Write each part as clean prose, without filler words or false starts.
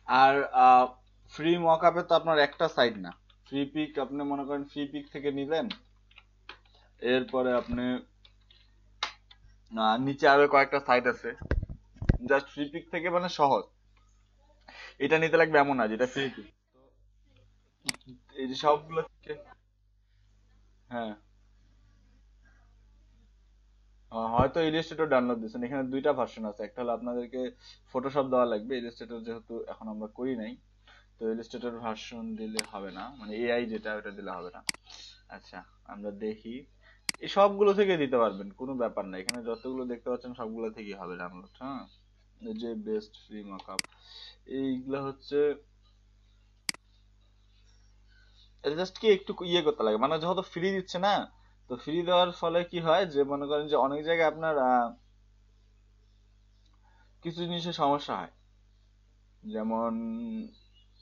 আর free মকআপে তো আপনার একটা সাইড না, ফ্রি পিক আপনি মনে করেন ফ্রি পিক থেকে নিলেন, এরপরে আপনি নিচে আরো কয়েকটা সাইট আছে, জাস্ট ফ্রি পিক থেকে মানে সহজ, এটা নিতে লাগবে এমন না যেটা ফ্রি পিক। এই যে সবগুলো থেকে, হ্যাঁ, হয়তো ইলাস্ট্রেটর ডাউনলোড দিচ্ছেন, এখানে দুইটা ভার্সন আছে, একটা হলো আপনাদেরকে ফটোশপ দেওয়া লাগবে, ইলাস্ট্রেটর যেহেতু এখন আমরা করি নাই, তো ইলাস্ট্রেটর ভার্সন দিলে হবে না, মানে এআই যেটা ওটা দিলে হবে না। আচ্ছা, আমরা দেখি, এই সবগুলো থেকে দিতে পারবেন, কোনো ব্যাপার না, এখানে যতগুলো দেখতে পাচ্ছেন সবগুলো থেকেই হবে ডাউনলোড। হ্যাঁ, এই যে বেস্ট ফ্রি মকআপ, এইগুলা হচ্ছে, এটা জাস্ট কি একটু ইয়ে করতে লাগে, মানে যেহেতু ফ্রি দিচ্ছে না, তো ফ্রি দেওয়ার ফলে কি হয় যে মনে করেন যে অনেক জায়গায় আপনার কিছু জিনিসের সমস্যা হয়, যেমন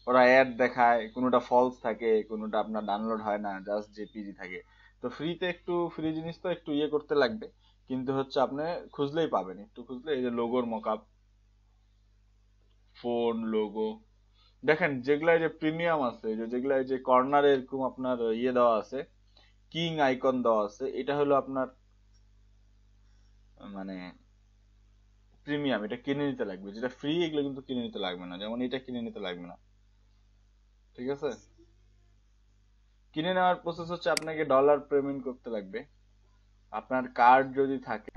ওরা অ্যাড দেখায়, কোনোটা ফলস থাকে, কোনোটা আপনার ডাউনলোড হয় না, জাস্ট জেপিজি থাকে। তো ফ্রিতে একটু, ফ্রি জিনিস তো একটু ইয়ে করতে লাগবে, কিন্তু হচ্ছে আপনি খুঁজলেই পাবেন, একটু খুঁজলে এই যে লোগোর মকআপ, ফোন লোগো, দেখেন যেগুলা এই যে প্রিমিয়াম আছে, যে যেগুলা এই যে কর্নারে এরকম আপনার ইয়ে দেওয়া আছে, কিং আইকন দেওয়া আছে, এটা হলো আপনার মানে প্রিমিয়াম, এটা কিনে নিতে লাগবে, যেটা ফ্রি এগুলো কিন্তু কিনে নিতে লাগবে না, যেমন এটা কিনে নিতে লাগবে না। ঠিক আছে, কিনে নেওয়ার প্রসেস হচ্ছে আপনাকে ডলার পেমেন্ট করতে লাগবে, আপনার কার্ড যদি থাকে,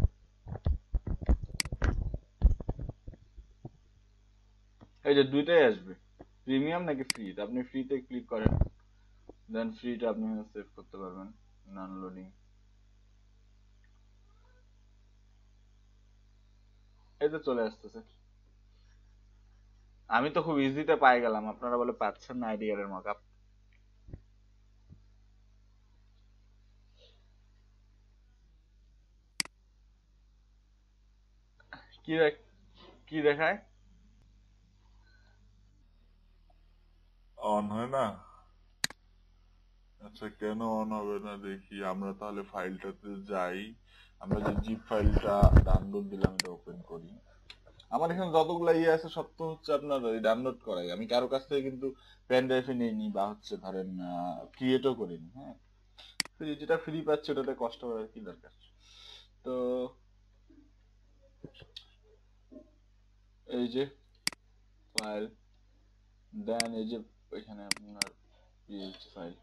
এই যে দুইটাই আসবে, প্রিমিয়াম নাকি ফ্রি, আপনি ফ্রিতে ক্লিক করেন, দেন ফ্রিটা আপনি সেভ করতে পারবেন, নন লোডিং, এই তো চলে আসতেছে। আমি তো খুব ইজিতে পাই গেলাম, আপনারা বলে পাচ্ছেন না আইডিয়ার মকআপ। কি কি দেখায়? অন হয় না? আচ্ছা, কেন অন হবে না দেখি, আমরা তাহলে ফাইলটাতে যাই। আমরা যে জিপ ফাইলটা ডাউনলোড দিলাম এটা ওপেন করি। আমার এখানে যতগুলো ইয়ে আছে সব তো হচ্ছে আপনার ডাউনলোড করাই, আমি কারো কাছ থেকে কিন্তু পেন ড্রাইভে নিইনি, বা হচ্ছে ধরেন ক্রিয়েটও করিনি। হ্যাঁ, তো যেটা ফ্রি পাচ্ছে ওটাতে কষ্ট করার কি দরকার। তো এই যে ফাইল, দেন এই যে এখানে আপনার পিএইচপি ফাইল,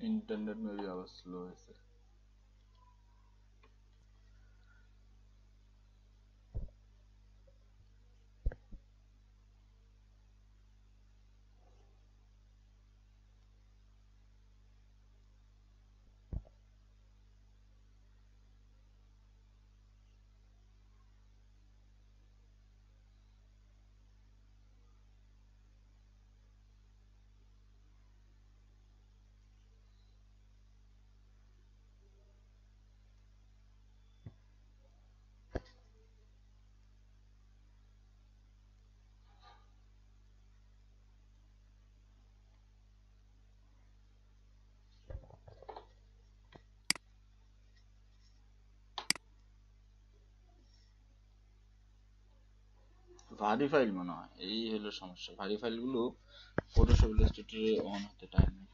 ইন্টারনেট মেবি আবার স্লো হয়েছে। ভারী ফাইল মনে হয়, এই হলো সমস্যা, ভারী ফাইলগুলো ফটোশপ ইলাস্ট্রেটরে অন হতে টাইম নেই।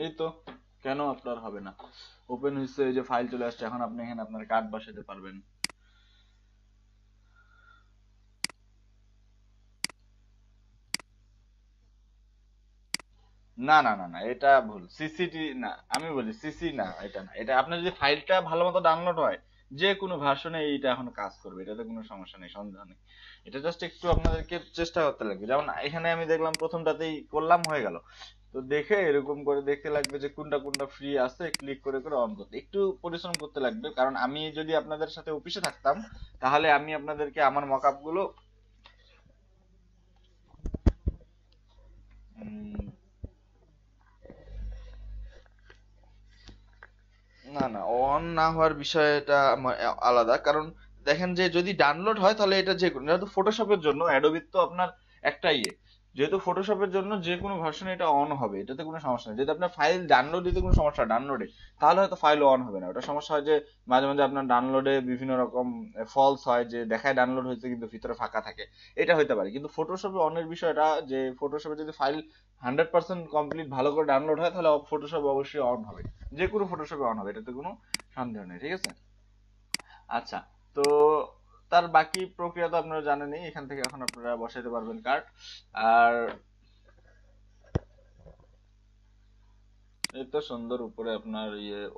এই তো, কেন আপনার হবে না, ওপেন হয়েছে, এই যে ফাইল চলে আসছে, এখন আপনি এখানে আপনার কার্ড বসাতে পারবেন। না না না না, এটা ভুল, সিসিটি না, আমি বলি সিসি না, এটা না, এটা আপনার যদি ফাইলটা ভালো মতো ডাউনলোড হয়, যে কোনো ভার্সনে এইটা এখন কাজ করবে, এটাতে কোনো সমস্যা নেই, সন্দেহ নেই। এটা জাস্ট একটু আপনাদেরকে চেষ্টা করতে লাগবে, যেমন এখানে আমি দেখলাম প্রথমটাতেই করলাম হয়ে গেল, তো দেখে এরকম করে দেখতে লাগবে যে কোনটা কোনটা ফ্রি আছে, ক্লিক করে করে অন করতে একটু পরিশ্রম করতে লাগবে, কারণ আমি যদি আপনাদের সাথে অফিসে থাকতাম তাহলে আমি আপনাদেরকে আমার মকআপ গুলো উম, না না, অন না হওয়ার বিষয়টা আলাদা, কারণ দেখেন যে যদি ডাউনলোড হয় তাহলে এটা যে কোনো, যেহেতু ফটোশপের জন্য অ্যাডোবির তো আপনার একটাই যেহেতু ফটোশপের জন্য যে কোনো ভার্সনে এটা অন হবে, এটাতে কোনো সমস্যা নেই। যদি আপনার ফাইল ডাউনলোড দিতে কোনো সমস্যা ডাউনলোডে, তাহলে হয়তো ফাইল অন হবে না। ওটা সমস্যা হয় যে মাঝে মাঝে আপনার ডাউনলোডে বিভিন্ন রকম ফলস হয়, যে দেখায় ডাউনলোড হয়েছে কিন্তু ভিতরে ফাঁকা থাকে, এটা হইতে পারে। কিন্তু ফটোশপে অনের বিষয়টা যে ফটোশপে যদি ফাইল 100% কমপ্লিট ভালো করে ডাউনলোড হয় তাহলে ফটোশপ অবশ্যই অন হবে, যে কোনো ফটোশপে অন হবে, এটাতে কোনো সন্দেহ নেই, ঠিক আছে? আচ্ছা, তো তার বাকি প্রক্রিয়া তো আপনারা জানেনই, এখান থেকে এখন আপনারা বসাইতে পারবেন কার্ড। আর এই তো সুন্দর উপরে আপনার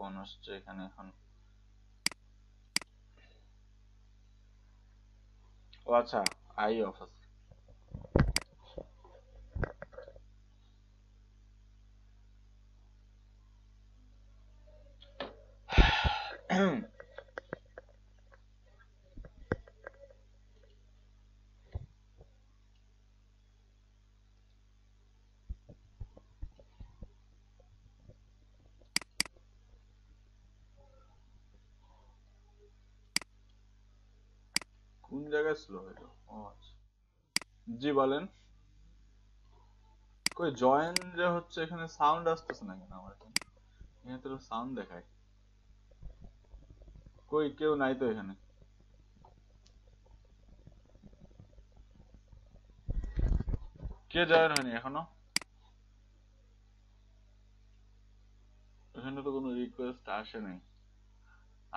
অন আসছে এখানে এখন। ও আচ্ছা, আই অফ আছে। কোন জায়গায় স্লো হইলো? ও আচ্ছা, জি বলেন। কই জয়েন যে হচ্ছে এখানে সাউন্ড আসতেছে না কেন আমার এখানে? এখানে তো সাউন্ড দেখায়। কই কেউ নাই তো এখানে। কে জয়েন হয়নি এখনো? এখানে তো কোনো রিকোয়েস্ট আসে নাই।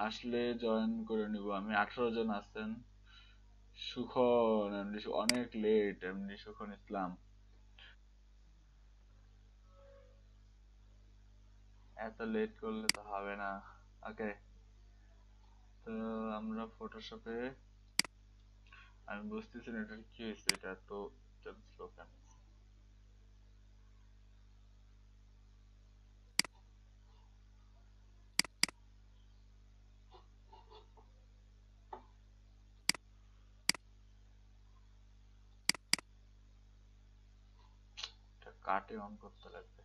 আসলে জয়েন করে নিব আমি। 18 জন আছেন। সুখন এমনি অনেক লেট, এমনি সুখন ইসলাম। এত লেট করলে তো হবে না। ওকে, তো আমরা ফটোশপে, আমি বুঝতেছি না এটা কি হয়েছে, এটা এত স্লো কেন? এটা কাটে অন করতে লাগবে।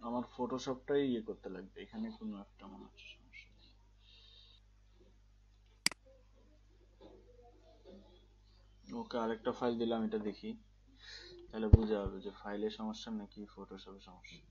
আমার ফটোশপটাই করতে লাগবে, এখানে কোনো একটা মনে হচ্ছে সমস্যা। ওকে, আরেকটা ফাইল দিলাম, এটা দেখি, তাহলে বোঝা যাবে যে ফাইলের সমস্যা নাকি ফটোশপের সমস্যা।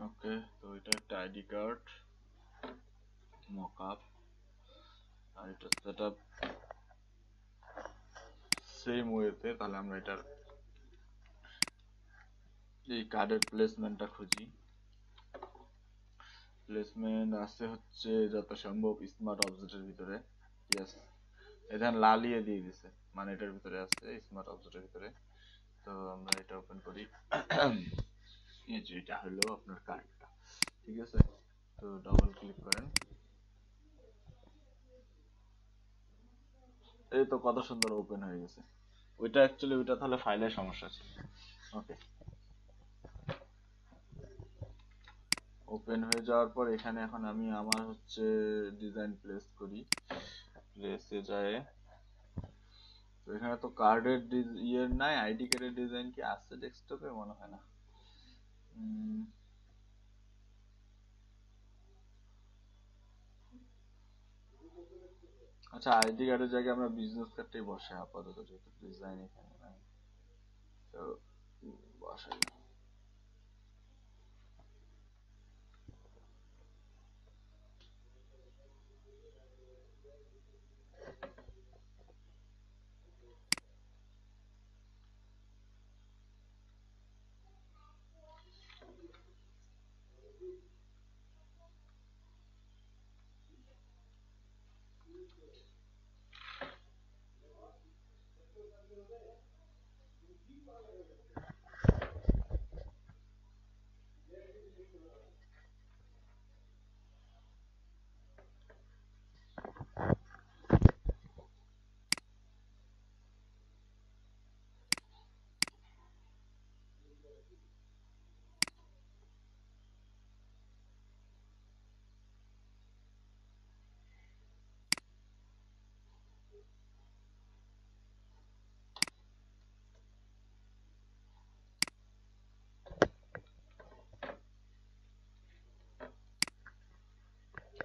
ওকে, তো এটা একটা আইডি কার্ড, মকআপ, আর এটা সেটআপ সেম ওয়েতে। তাহলে আমরা এটার এই কার্ডের প্লেসমেন্টটা খুঁজি। প্লেসমেন্ট আছে হচ্ছে যত সম্ভব স্মার্ট অবজেক্টের ভিতরে। ইয়েস, এখানে লালিয়ে দিয়ে দিছে, মানে এটার ভিতরে আছে স্মার্ট অবজেক্টের ভিতরে। তো আমরা এটা ওপেন করি। এই যে এটা হলো আপনার কার্ডটা, ঠিক আছে। তো ডাবল ক্লিক করেন, এই তো কত সুন্দর ওপেন হয়ে গেছে। ওইটা অ্যাকচুয়ালি ওইটা তাহলে ফাইলের সমস্যা ছিল। ওকে, ওপেন হয়ে যাওয়ার পর এখানে এখন আমি আমার হচ্ছে ডিজাইন প্লেস করি, প্লেসে যায়। তো এখানে তো কার্ডের ইয়ের নাই, আইডি কার্ডের ডিজাইন কি আছে ডেস্কটপে? মনে হয় না। আচ্ছা, আইডি কার্ডের জায়গায় আমরা বিজনেস কার্ডটাই বসাই আপাতত, যেহেতু ডিজাইন এখানে নাই। তো বসাই।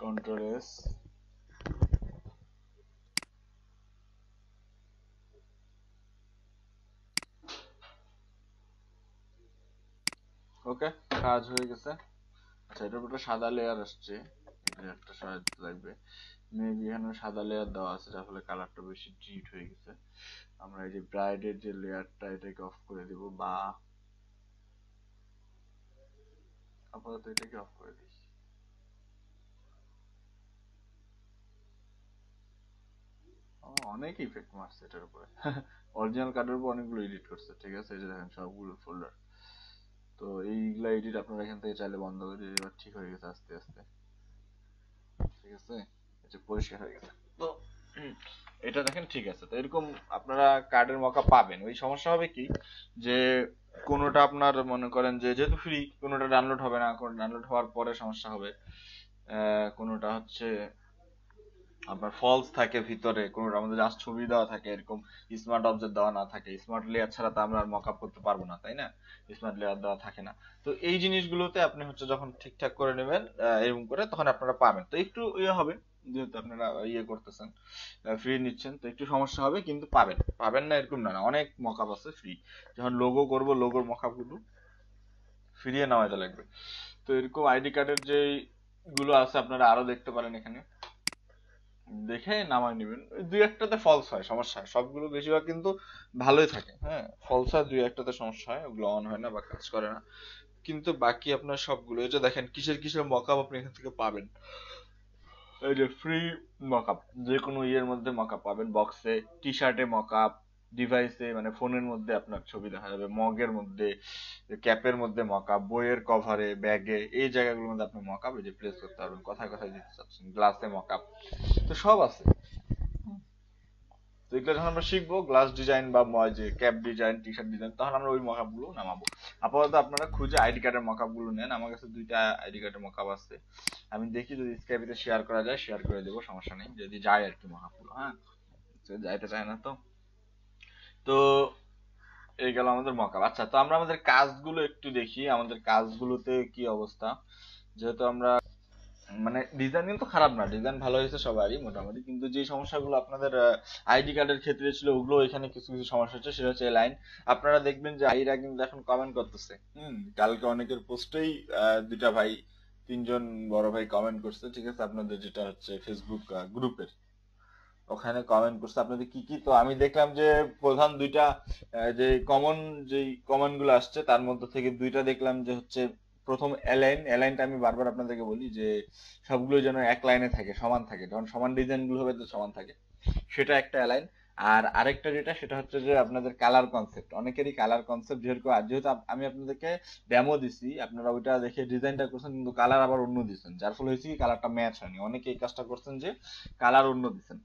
Control S. ওকে, কাজ হয়ে গেছে। আচ্ছা, এটার উপরে সাদা লেয়ার আসছে, এটা একটা সাহায্য লাগবে। মেবি এখানে সাদা লেয়ার দেওয়া আছে, যার ফলে কালারটা বেশি ডিট হয়ে গেছে। আমরা এই যে ব্রাইডের যে লেয়ারটা, এটাকে অফ করে দিব, বা আপাতত এটাকে অফ করে দিই। অনেক ইফেক্ট মারছে এটার উপরে। অরিজিনাল কার্ডের উপর অনেকগুলো এডিট করছে, ঠিক আছে। এই যে দেখেন সবগুলো ফোল্ডার। তো এইগুলা এডিট আপনারা এখান থেকে চাইলে বন্ধ করে দিতে। এবার ঠিক হয়ে গেছে আস্তে আস্তে, ঠিক আছে। এটা পরিষ্কার হয়ে গেছে। তো এটা দেখেন ঠিক আছে। তো এরকম আপনারা কার্ডের মকআপ পাবেন। ওই সমস্যা হবে কি, যে কোনোটা আপনার মনে করেন যে যেহেতু ফ্রি, কোনোটা ডাউনলোড হবে না, কোনো ডাউনলোড হওয়ার পরে সমস্যা হবে। কোনোটা হচ্ছে আপনার ফলস থাকে ভিতরে, কোনোটা আমাদের জাস্ট ছবি দেওয়া থাকে, এরকম স্মার্ট অবজেক্ট দেওয়া না থাকে। স্মার্ট লেয়ার ছাড়া তো আমরা মকআপ করতে পারবো না, তাই না? স্মার্ট লেয়ার দেওয়া থাকে না। তো এই জিনিসগুলোতে আপনি হচ্ছে যখন ঠিকঠাক করে নেবেন এরকম করে, তখন আপনারা পাবেন। তো একটু ইয়ে হবে, যেহেতু আপনারা ইয়ে করতেছেন, ফ্রি নিচ্ছেন, তো একটু সমস্যা হবে, কিন্তু পাবেন। পাবেন না এরকম না, অনেক মকআপ আছে ফ্রি। যখন লোগো করবো, লোগোর মকআপ গুলো ফিরিয়ে নেওয়া লাগবে। তো এরকম আইডি কার্ডের যে গুলো আছে আপনারা আরো দেখতে পারেন, এখানে দেখে নামায় নেবেন। ওই দুই একটাতে ফলস হয়, সমস্যা হয়। সবগুলো বেশিরভাগ কিন্তু ভালোই থাকে, হ্যাঁ। ফলস হয় দুই একটাতে, সমস্যা হয়, ওগুলো অন হয় না বা কাজ করে না। কিন্তু বাকি আপনার সবগুলো, এই যে দেখেন কিসের কিসের মকআপ আপনি এখান থেকে পাবেন। এই যে ফ্রি মকআপ, যে কোনো ইয়ের মধ্যে মকআপ পাবেন। বক্সে, টি শার্টে মকআপ, ডিভাইসে মানে ফোনের মধ্যে আপনার ছবি দেখা যাবে, মগের মধ্যে, ক্যাপের মধ্যে মকআপ, বইয়ের কভারে, ব্যাগে, এই জায়গাগুলোর মধ্যে আপনি মকআপ এই যে প্লেস করতে পারবেন, কথায় কথায় দিতে চাচ্ছেন, গ্লাসে মকআপ, তো সব আছে। তো এগুলো যখন আমরা শিখবো, গ্লাস ডিজাইন বা যে cap design, T shirt design, তখন আমরা ওই মকআপ গুলো নামাবো। আপাতত আপনারা খুঁজে আইডি কার্ডের মকআপ গুলো নেন। আমার কাছে দুইটা আইডি কার্ডের মকআপ আছে। আমি দেখি যদি স্ক্যাবিতে শেয়ার করা যায়, শেয়ার করে দেবো, সমস্যা নেই, যদি যায় আর কি মকআপ গুলো। হ্যাঁ, যাইতে চায় না তো। তো এই গেল আমাদের মকআপ। আচ্ছা, তো আমরা আমাদের কাজগুলো একটু দেখি, আমাদের কাজগুলোতে কি অবস্থা। যেহেতু আমরা মানে ডিজাইন কিন্তু খারাপ না, ডিজাইন ভালো হয়েছে সবারই মোটামুটি, কিন্তু যে সমস্যাগুলো আপনাদের আইডি কার্ডের ক্ষেত্রে ছিল, ওগুলো এখানে কিছু কিছু সমস্যা হচ্ছে। সেটা হচ্ছে লাইন। আপনারা দেখবেন যে আইরা কিন্তু এখন কমেন্ট করতেছে। কালকে অনেকের পোস্টেই দুইটা ভাই, তিনজন বড় ভাই কমেন্ট করছে, ঠিক আছে। আপনাদের যেটা হচ্ছে ফেসবুক গ্রুপের ওখানে কমেন্ট করছে আপনাদের কি কি। তো আমি দেখলাম যে প্রধান দুইটা যে কমন যেই কমেন্ট গুলো আসছে, তার মধ্যে থেকে দুইটা দেখলাম যে হচ্ছে প্রথম অ্যালাইনটা আমি বারবার আপনাদেরকে বলি যে সবগুলো যেন এক লাইনে থাকে, সমান থাকে, যখন সমান ডিজাইন গুলো হবে তো সমান থাকে, সেটা একটা অ্যালাইন। আর আরেকটা যেটা সেটা হচ্ছে যে আপনাদের কালার কনসেপ্ট, অনেকেরই কালার কনসেপ্ট যেহেতু আমি আপনাদেরকে ডেমো দিছি, আপনারা ওইটা দেখে ডিজাইনটা করছেন কিন্তু কালার আবার অন্য দিচ্ছেন, যার ফলে হয়েছে কি কালারটা ম্যাচ হয়নি। অনেকে এই কাজটা করছেন যে কালার অন্য দিচ্ছেন।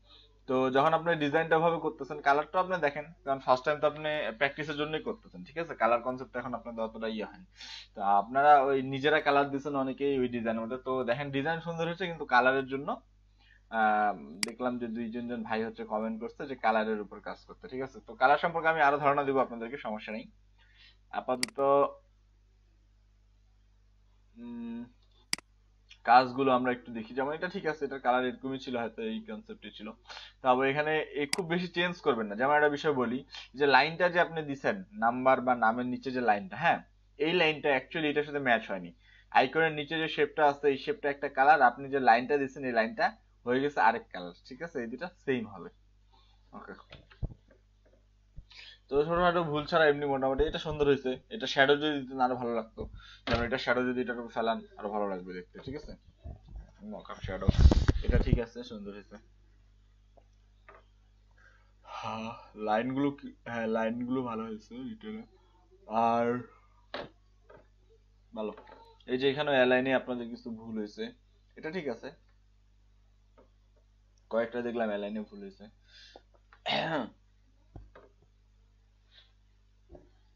তো যখন আপনি ডিজাইনটা ভাবে করতেছেন, কালারটা আপনি দেখেন, কারণ ফার্স্ট টাইম তো আপনি প্র্যাকটিসের জন্যই করতেছেন, ঠিক আছে? কালার কনসেপ্ট এখন আপনাদের অতটা ইয়ে হয়নি। তো আপনারা ওই নিজেরা কালার দিচ্ছেন অনেকেই ওই ডিজাইনের মধ্যে, তো দেখেন ডিজাইন সুন্দর হয়েছে কিন্তু কালারের জন্য আহ, দেখলাম যে জন ভাই হচ্ছে কমেন্ট করছে যে কালারের উপর কাজ করতে, ঠিক আছে? তো কালার সম্পর্কে আমি আরো ধারণা দিব আপনাদেরকে, সমস্যা নেই। আপাতত উম, কাজগুলো আমরা একটু দেখি, যেমন এটা ঠিক আছে, এটা কালার এরকমই ছিল, হয়তো এই কনসেপ্টই ছিল। তারপর এখানে খুব বেশি চেঞ্জ করবেন না। যেমন একটা বিষয় বলি, যে লাইনটা যে আপনি দিছেন নাম্বার বা নামের নিচে যে লাইনটা, হ্যাঁ, এই লাইনটা অ্যাকচুয়ালি এটার সাথে ম্যাচ হয়নি। আইকনের নিচে যে শেপটা আছে এই শেপটা একটা কালার, আপনি যে লাইনটা দিচ্ছেন এই লাইনটা হয়ে গেছে আরেক কালার, ঠিক আছে? এই দুটা সেম হবে। ওকে, তো ছোটখাটো ভুল ছাড়া এমনি মোটামুটি এটা সুন্দর হয়েছে। এটা শ্যাডো যদি দিতেন আরো ভালো লাগতো, যেমন এটা শ্যাডো যদি এটার উপর ফেলান আরো ভালো লাগবে দেখতে, ঠিক আছে? মকআপ শ্যাডো এটা ঠিক আছে, সুন্দর হয়েছে। হ্যাঁ, লাইনগুলো হ্যাঁ লাইনগুলো ভালো হয়েছে রিটেলে। আর ভালো, এই যে এখানে অ্যালাইনে আপনাদের কিছু ভুল হয়েছে, এটা ঠিক আছে। কয়েকটা দেখলাম অ্যালাইনে ভুল হয়েছে।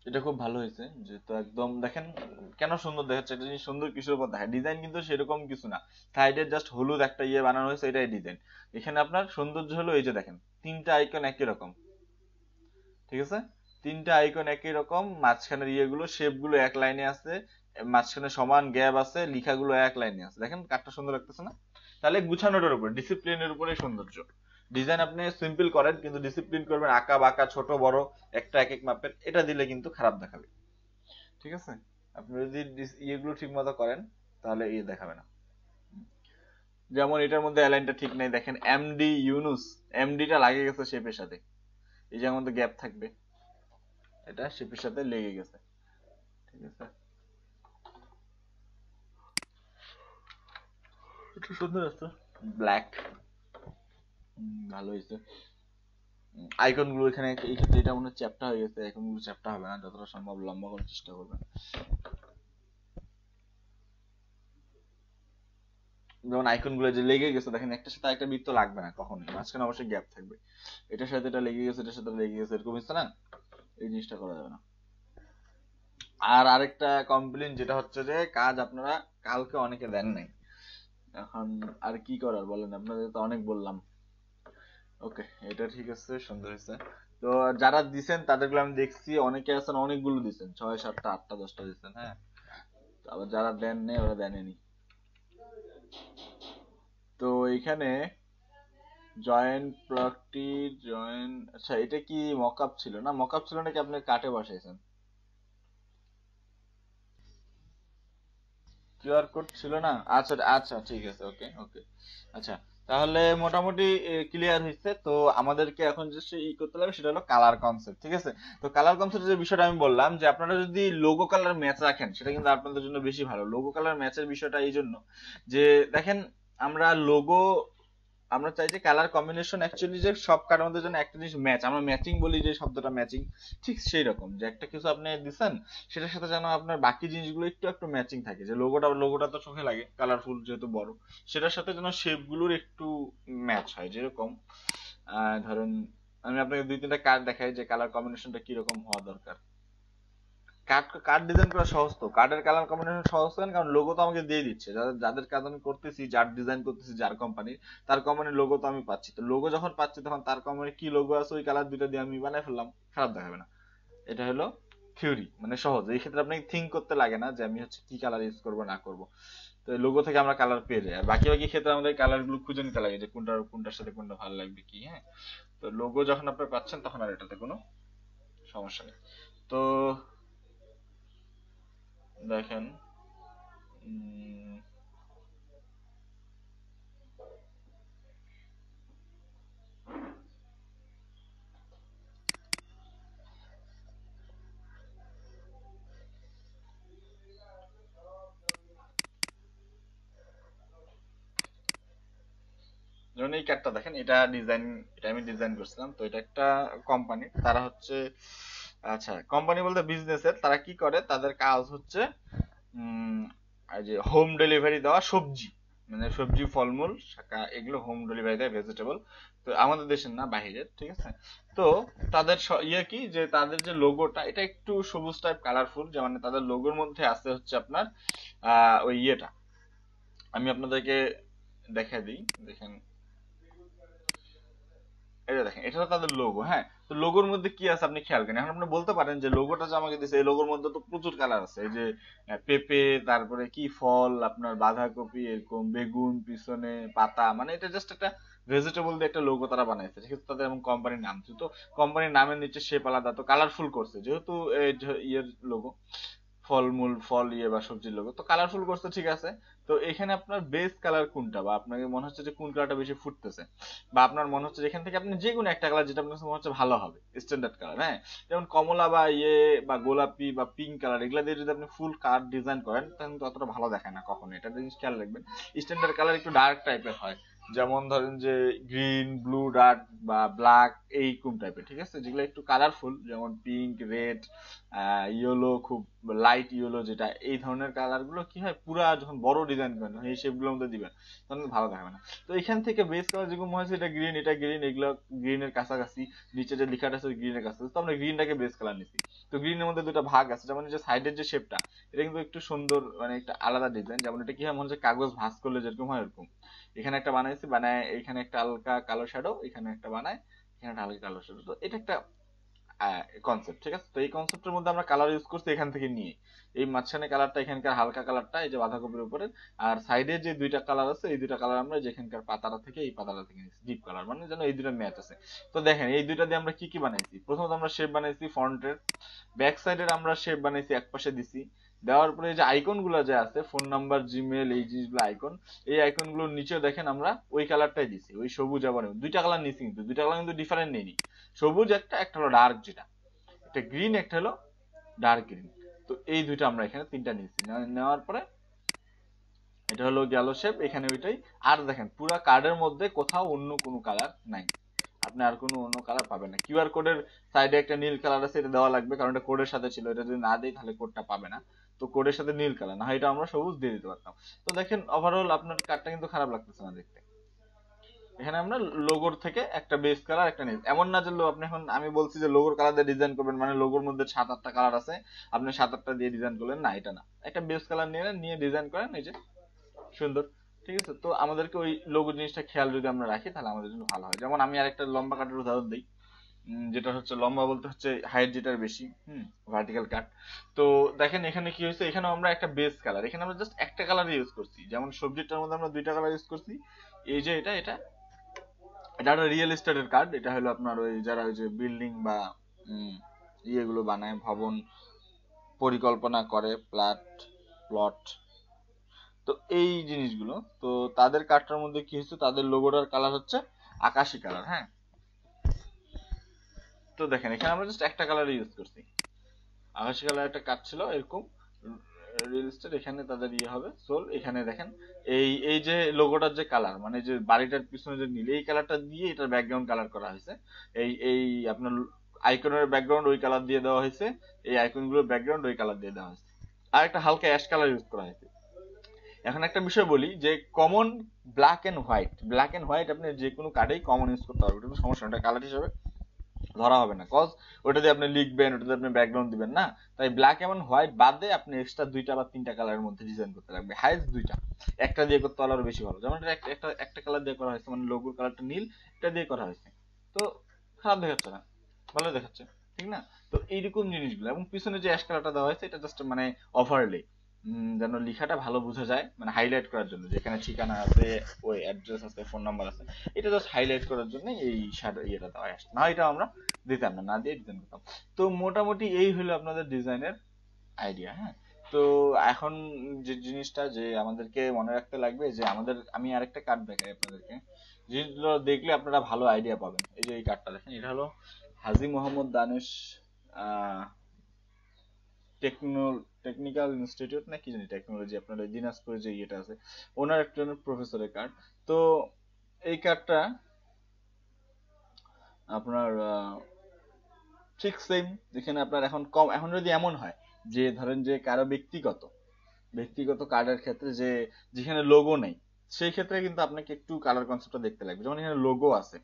এটা খুব ভালো হয়েছে, যে তো একদম দেখেন কেন সুন্দর দেখাচ্ছে, একটা জিনিস সুন্দর কিসের উপর দেখায়, ডিজাইন কিন্তু সেরকম কিছু না, সাইডে জাস্ট হলুদ একটা ইয়ে বানানো হয়েছে, এটাই ডিজাইন। এখানে আপনার সৌন্দর্য হলো এই যে দেখেন তিনটা আইকন একই রকম, ঠিক আছে? তিনটা আইকন একই রকম, মাঝখানের ইয়েগুলো শেপগুলো এক লাইনে আছে, মাঝখানে সমান গ্যাপ আছে, লেখাগুলো এক লাইনে আছে, দেখেন কাঠটা সুন্দর লাগতেছে না? তাহলে গুছানোটার উপর, ডিসিপ্লিনের উপরে সৌন্দর্য। ডিজাইন আপনি সিম্পল করেন কিন্তু ডিসিপ্লিন করবেন, আঁকা বাঁকা ছোট বড় একটা এক এক মাপের, এটা দিলে কিন্তু খারাপ দেখাবে, ঠিক আছে? আপনি যদি ইয়েগুলো ঠিক মতো করেন তাহলে ইয়ে দেখাবে না। যেমন এটার মধ্যে অ্যালাইনটা ঠিক নেই, দেখেন এমডি ইউনুস, এমডিটা লাগে গেছে শেপের সাথে, এই যে মধ্যে গ্যাপ থাকবে, এটা শেপের সাথে লেগে গেছে, ঠিক আছে? এটা সুন্দর আছে, ব্ল্যাক, ভালো হয়েছে। আইকন গুলো এখানে এই ক্ষেত্রে এটা মনে হচ্ছে চ্যাপ্টা হয়ে গেছে, আইকন গুলো চ্যাপ্টা হবে না, যতটা সম্ভব লম্বা করার চেষ্টা করবেন। যেমন আইকন গুলো যে লেগে গেছে দেখেন, একটার সাথে একটা বৃত্ত লাগবে না কখনোই, মাঝখানে অবশ্যই গ্যাপ থাকবে, এটার সাথে এটা লেগে গেছে, এটার সাথে লেগে গেছে, এরকম হচ্ছে না, এই জিনিসটা করা যাবে না। আর আরেকটা কমপ্লেন যেটা হচ্ছে যে কাজ আপনারা কালকে অনেকে দেন নাই, এখন আর কি করার বলেন, আপনাদের তো অনেক বললাম। ওকে, এটা ঠিক আছে, সুন্দর হয়েছে। তো যারা দিছেন তাদেরগুলো আমি দেখছি, অনেকে আছেন অনেকগুলো দিছেন, 6 7 8 10টা দিছেন, হ্যাঁ। তো আবার যারা দেন নেই ওরা দেনেনি। তো এইখানে জয়েন্ট প্রোডাক্টটি জয়েন, আচ্ছা এটা কি মকআপ ছিল না? মকআপ ছিল নাকি আপনি কাটে বসাইছেন? কিউআর কোড ছিল না? আচ্ছা আচ্ছা, ঠিক আছে, ওকে ওকে। আচ্ছা, তাহলে মোটামুটি ক্লিয়ার হয়েছে। তো আমাদেরকে এখন যে ই করতে হবে সেটা হলো কালার কনসেপ্ট, ঠিক আছে? তো কালার কনসেপ্টের যে বিষয়টা আমি বললাম, যে আপনারা যদি লোগো কালার ম্যাচ রাখেন সেটা কিন্তু আপনাদের জন্য বেশি ভালো। লোগো কালার ম্যাচের বিষয়টা এই জন্য যে দেখেন, আমরা লোগো, আমরা চাই যে কালার কম্বিনেশন অ্যাকচুয়ালি যে সব কালার মধ্যে যেন একটা জিনিস ম্যাচ, আমরা ম্যাচিং বলি যে শব্দটা ম্যাচিং, ঠিক সেই রকম যে একটা কিছু আপনি দিচ্ছেন সেটার সাথে যেন আপনার বাকি জিনিসগুলো একটু একটু ম্যাচিং থাকে, যে লোগোটা তো চোখে লাগে কালারফুল যেহেতু বড়, সেটার সাথে যেন শেপ গুলোর একটু ম্যাচ হয়। যেরকম ধরেন আমি আপনাকে 2 3টা কার্ড দেখাই যে কালার কম্বিনেশনটা কিরকম হওয়া দরকার। কার্ড কার্ড ডিজাইন করা সহজ, তো কার্ডের কালার কম্বিনেশন সহজ কেন? কারণ লোগো তো আমাকে দিয়ে দিচ্ছে, যাদের যাদের কাজ আমি করতেছি, যার ডিজাইন করতেছি, যার কোম্পানির, তার কোম্পানির লোগো তো আমি পাচ্ছি। তো লোগো যখন পাচ্ছি তখন তার কোম্পানির কি লোগো আছে ওই কালার দুটো দিয়ে আমি বানাই ফেললাম, খারাপ দেখাবে না। এটা হলো থিওরি, মানে সহজ। এই ক্ষেত্রে আপনাকে থিঙ্ক করতে লাগে না যে আমি হচ্ছে কি কালার ইউজ করবো না করবো। তো লোগো থেকে আমরা কালার পেয়ে যাই, আর বাকি বাকি ক্ষেত্রে আমাদের কালার গুলো খুঁজে নিতে লাগে যে কোনটার সাথে কোনটা ভালো লাগবে কি, হ্যাঁ। তো লোগো যখন আপনি পাচ্ছেন তখন আর এটাতে কোনো সমস্যা নেই। তো দেখেন, উম, যেমন এই কার্ডটা দেখেন, এটা আমি ডিজাইন করছিলাম। তো এটা একটা কোম্পানি, তারা হচ্ছে, আচ্ছা কোম্পানি বলতে বিজনেসের, তারা কি করে, তাদের কাজ হচ্ছে এই যে হোম ডেলিভারি দেওয়া সবজি, মানে সবজি ফলমূল শাকা এগুলো হোম ডেলিভারি দেয়, ভেজিটেবল। তো আমাদের দেশের না, বাহিরের, ঠিক আছে। তো তাদের ইয়ে কি, যে তাদের যে লোগোটা এটা একটু সবুজ টাইপ কালারফুল, যে মানে তাদের লোগোর মধ্যে আছে হচ্ছে আপনার ওই ইয়েটা, আমি আপনাদেরকে দেখা দিই, দেখেন এটা দেখেন, এটা হলো তাদের লোগো। হ্যাঁ, তো লোগোর মধ্যে কি আছে আপনি খেয়াল করেন। এখন আপনি বলতে পারেন যে লোগোটা যে আমাকে দিয়েছে, এই লোগোর মধ্যে তো প্রচুর কালার আছে, এই যে পেঁপে, তারপরে কি ফল, আপনার বাঁধাকপি, এরকম বেগুন, পিছনে পাতা, মানে এটা জাস্ট একটা ভেজিটেবল দিয়ে একটা লোগো তারা বানাইছে, ঠিক আছে। তাদের এমন কোম্পানির নাম ছিল, তো কোম্পানির নামের নিচে শেপ আলাদা, তো কালারফুল করছে যেহেতু ইয়ের লোগো, ফলমূল, ফল ইয়ে বা সবজির লোগো, তো কালারফুল করছে, ঠিক আছে। তো এখানে আপনার বেস কালার কোনটা, বা আপনাকে মনে হচ্ছে যে কোন কালারটা বেশি ফুটতেছে, বা আপনার মনে হচ্ছে যে এখান থেকে আপনি যে কোনো একটা কালার যেটা আপনার কাছে মনে হচ্ছে ভালো হবে, স্ট্যান্ডার্ড কালার, হ্যাঁ। যেমন কমলা বা ইয়ে বা গোলাপি বা পিঙ্ক কালার, এগুলা দিয়ে যদি আপনি ফুল কার্ড ডিজাইন করেন, তাহলে কিন্তু অতটা ভালো দেখায় না কখনো, এটা জিনিস খেয়াল রাখবেন। স্ট্যান্ডার্ড কালার একটু ডার্ক টাইপের হয়, যেমন ধরেন যে গ্রিন, ব্লু, ডার্ক বা ব্ল্যাক, এইরকম টাইপের, ঠিক আছে। যেগুলো একটু কালারফুল, যেমন পিঙ্ক, রেড, ইয়েলো, খুব লাইট ইয়েলো, যেটা এই ধরনের কালার গুলো কি হয়, পুরা যখন বড় ডিজাইন করেন এই শেপ গুলোর মধ্যে দিবেন, তখন ভালো দেখাবে না। তো এখান থেকে বেস কালার যেগুলো মনে হচ্ছে এটা গ্রিন, এটা গ্রিন, এগুলো গ্রিনের কাছাকাছি, নিচে যে লেখাটা আছে গ্রিনের কাছাকাছি, তো আমরা গ্রিনটাকে বেস কালার নিছি। তো গ্রিনের মধ্যে দুটো ভাগ আছে, যেমন এই যে সাইডের যে শেপটা, এটা কিন্তু একটু সুন্দর, মানে একটা আলাদা ডিজাইন, যেমন এটা কি হয়, মনে হচ্ছে কাগজ ভাঁজ করলে যেরকম হয় এরকম। এখানে একটা বানাইছি, বানায় এখানে একটা হালকা কালো শ্যাডো, এখানে একটা বানায়, এখানে একটা হালকা কালো শ্যাডো। তো এটা একটা কনসেপ্ট, ঠিক আছে। তো এই কনসেপ্টের মধ্যে আমরা কালার ইউজ করছি এখান থেকে নিয়ে, এই মাঝখানে কালারটা, এখানকার হালকা কালারটা এই যে বাঁধাকপির উপরে, আর সাইডে যে দুইটা কালার আছে, এই দুইটা কালার আমরা যেখানকার পাতাটা থেকে, এই পাতাটা থেকে নিয়েছি ডিপ কালার, মানে যেন এই দুইটা ম্যাচ আছে। তো দেখেন এই দুইটা দিয়ে আমরা কি কি বানাইছি, প্রথমত আমরা শেপ বানাইছি ফন্টের, ব্যাক সাইডের আমরা শেপ বানাইছি, এক পাশে দিছি, দেওয়ার পরে এই যে আইকন গুলো যে আছে, ফোন নাম্বার, জিমেল, এই জিনিসগুলো আইকন, এই আইকন গুলোর নিচেও দেখেন আমরা ওই কালারটাই দিছি, ওই সবুজ। আবার দুইটা কালার নিছি, কিন্তু দুইটা কালার কিন্তু ডিফারেন্ট নেই, সবুজ একটা, একটা হলো ডার্ক, যেটা একটা গ্রিন, একটা হলো ডার্ক গ্রিন। তো এই দুইটা আমরা এখানে তিনটা নিয়েছি, নেওয়ার পরে এটা হলো গেল শেপ, এখানে ওইটাই। আর দেখেন পুরা কার্ডের মধ্যে কোথাও অন্য কোনো কালার নাই, আপনি আর কোনো অন্য কালার পাবেন না। কিউআর কোডের সাইডে একটা নীল কালার আছে, এটা দেওয়া লাগবে, কারণ এটা কোডের সাথে ছিল, এটা যদি না দিই তাহলে কোডটা পাবে না। তো কোডের সাথে নীল কালার, না এটা আমরা সবুজ দিয়ে দিতে পারতাম। তো দেখেন ওভারঅল আপনার কার্ডটা কিন্তু খারাপ লাগতেছে না দেখতে। এখানে আমরা লোগোর থেকে একটা বেস কালার একটা নিই, এমন না যে আপনি এখন আমি বলছি যে লোগোর কালার দিয়ে ডিজাইন করবেন, মানে লোগোর মধ্যে 7-8টা কালার আছে, আপনি 7-8টা দিয়ে ডিজাইন করলেন, না এটা না। একটা বেস কালার নিয়ে নিয়ে ডিজাইন করেন, এই যে সুন্দর, ঠিক আছে। তো আমাদেরকে ওই লোগো জিনিসটা খেয়াল যদি আমরা রাখি, তাহলে আমাদের জন্য ভালো হয়। যেমন আমি আরেকটা লম্বা কাটের উদাহরণ দিই, যেটা হচ্ছে লম্বা বলতে হচ্ছে হাইট যেটার বেশি, ভার্টিক্যাল কাট। তো দেখেন এখানে কি হয়েছে, এখানে আমরা একটা বেস কালার, এখানে আমরা জাস্ট একটা কালার ইউজ করছি, যেমন সবজিটার মধ্যে আমরা দুইটা কালার ইউজ করছি। এই যে এটা এটা এটা একটা রিয়েল এস্টেটের কার্ড, এটা হলো আপনার ওই যারা ওই যে বিল্ডিং বা ইয়েগুলো বানায়, ভবন পরিকল্পনা করে, প্লট, তো এই জিনিসগুলো, তো তাদের কার্ডটার মধ্যে কি হচ্ছে, তাদের লোগোটার কালার হচ্ছে আকাশি কালার, হ্যাঁ। তো দেখেন এখানে আমরা জাস্ট একটা কালার ইউজ করছি, আকাশি কালার একটা কার্ড ছিল এরকম রিয়েল এস্টেট, এখানে তাদের ইয়ে হবে সোল। এখানে দেখেন এই এই যে লোগোটার যে কালার, মানে যে বাড়িটার পিছনে যে নীল, এই কালারটা দিয়ে এটার ব্যাকগ্রাউন্ড কালার করা হয়েছে। এই এই আপনার আইকনের ব্যাকগ্রাউন্ড ওই কালার দিয়ে দেওয়া হয়েছে, এই আইকনগুলোর ব্যাকগ্রাউন্ড ওই কালার দিয়ে দেওয়া হয়েছে, আর একটা হালকা অ্যাশ কালার ইউজ করা হয়েছে। এখন একটা বিষয় বলি, যে কমন ব্ল্যাক এন্ড হোয়াইট আপনি যে কোনো কার্ডেই কমন ইউজ করতে পারবেন, কোনো সমস্যা না, কালার হিসেবে ধরা হবে না, কজ ওটা দিয়ে আপনি লিখবেন, ওটা দিয়ে আপনি ব্যাকগ্রাউন্ড দিবেন না। তাই ব্ল্যাক এবং হোয়াইট বাদে আপনি এক্সট্রা 2টা বা 3টা কালারের মধ্যে ডিজাইন করতে লাগবে, হাইস্ট 2টা, একটা দিয়ে করতে হলে আরো বেশি ভালো। যেমন এটা একটা কালার দিয়ে করা হয়েছে, মানে লোগোর কালারটা নীল, এটা দিয়ে করা হয়েছে, তো খারাপ দেখাচ্ছে না, ভালো দেখাচ্ছে, ঠিক না। তো এইরকম জিনিসগুলো, এবং পিছনে যে অ্যাশ কালারটা দেওয়া হয়েছে, এটা জাস্ট মানে ওভারলে, যেন লেখাটা ভালো বোঝা যায়, মানে হাইলাইট করার জন্য, যেখানে ঠিকানা আছে, ওই অ্যাড্রেস আছে, ফোন নাম্বার আছে, এটা জাস্ট হাইলাইট করার জন্য এই ইয়েটা দেওয়া আসছে, না এটা আমরা দিতাম না, না দিয়ে ডিজাইন করতাম। তো মোটামুটি এই হলো আপনাদের ডিজাইনের আইডিয়া, হ্যাঁ। তো এখন যে জিনিসটা যে আমাদেরকে মনে রাখতে লাগবে, যে আমাদের, আমি আরেকটা কার্ড দেখাই আপনাদেরকে, জিনিসগুলো দেখলে আপনারা ভালো আইডিয়া পাবেন। এই যে এই কার্ডটা দেখেন, এটা হলো হাজী মোহাম্মদ দানেশ আহ টেকনিক্যাল ইনস্টিটিউট না কি জানি, টেকনোলজি, আপনার ওই দিনাজপুরে যে ইয়েটা আছে, ওনার একজন প্রফেসরের কার্ড। তো এই কার্ডটা আপনার ঠিক সেম। এখানে আপনার এখন কম, এখন যদি এমন হয় যে ধরেন যে কারো ব্যক্তিগত কার্ডের ক্ষেত্রে যে যেখানে লোগো নেই, সেই ক্ষেত্রে কিন্তু আপনাকে একটু কালার কনসেপ্টটা দেখতে লাগবে। যেমন এখানে লোগো আছে,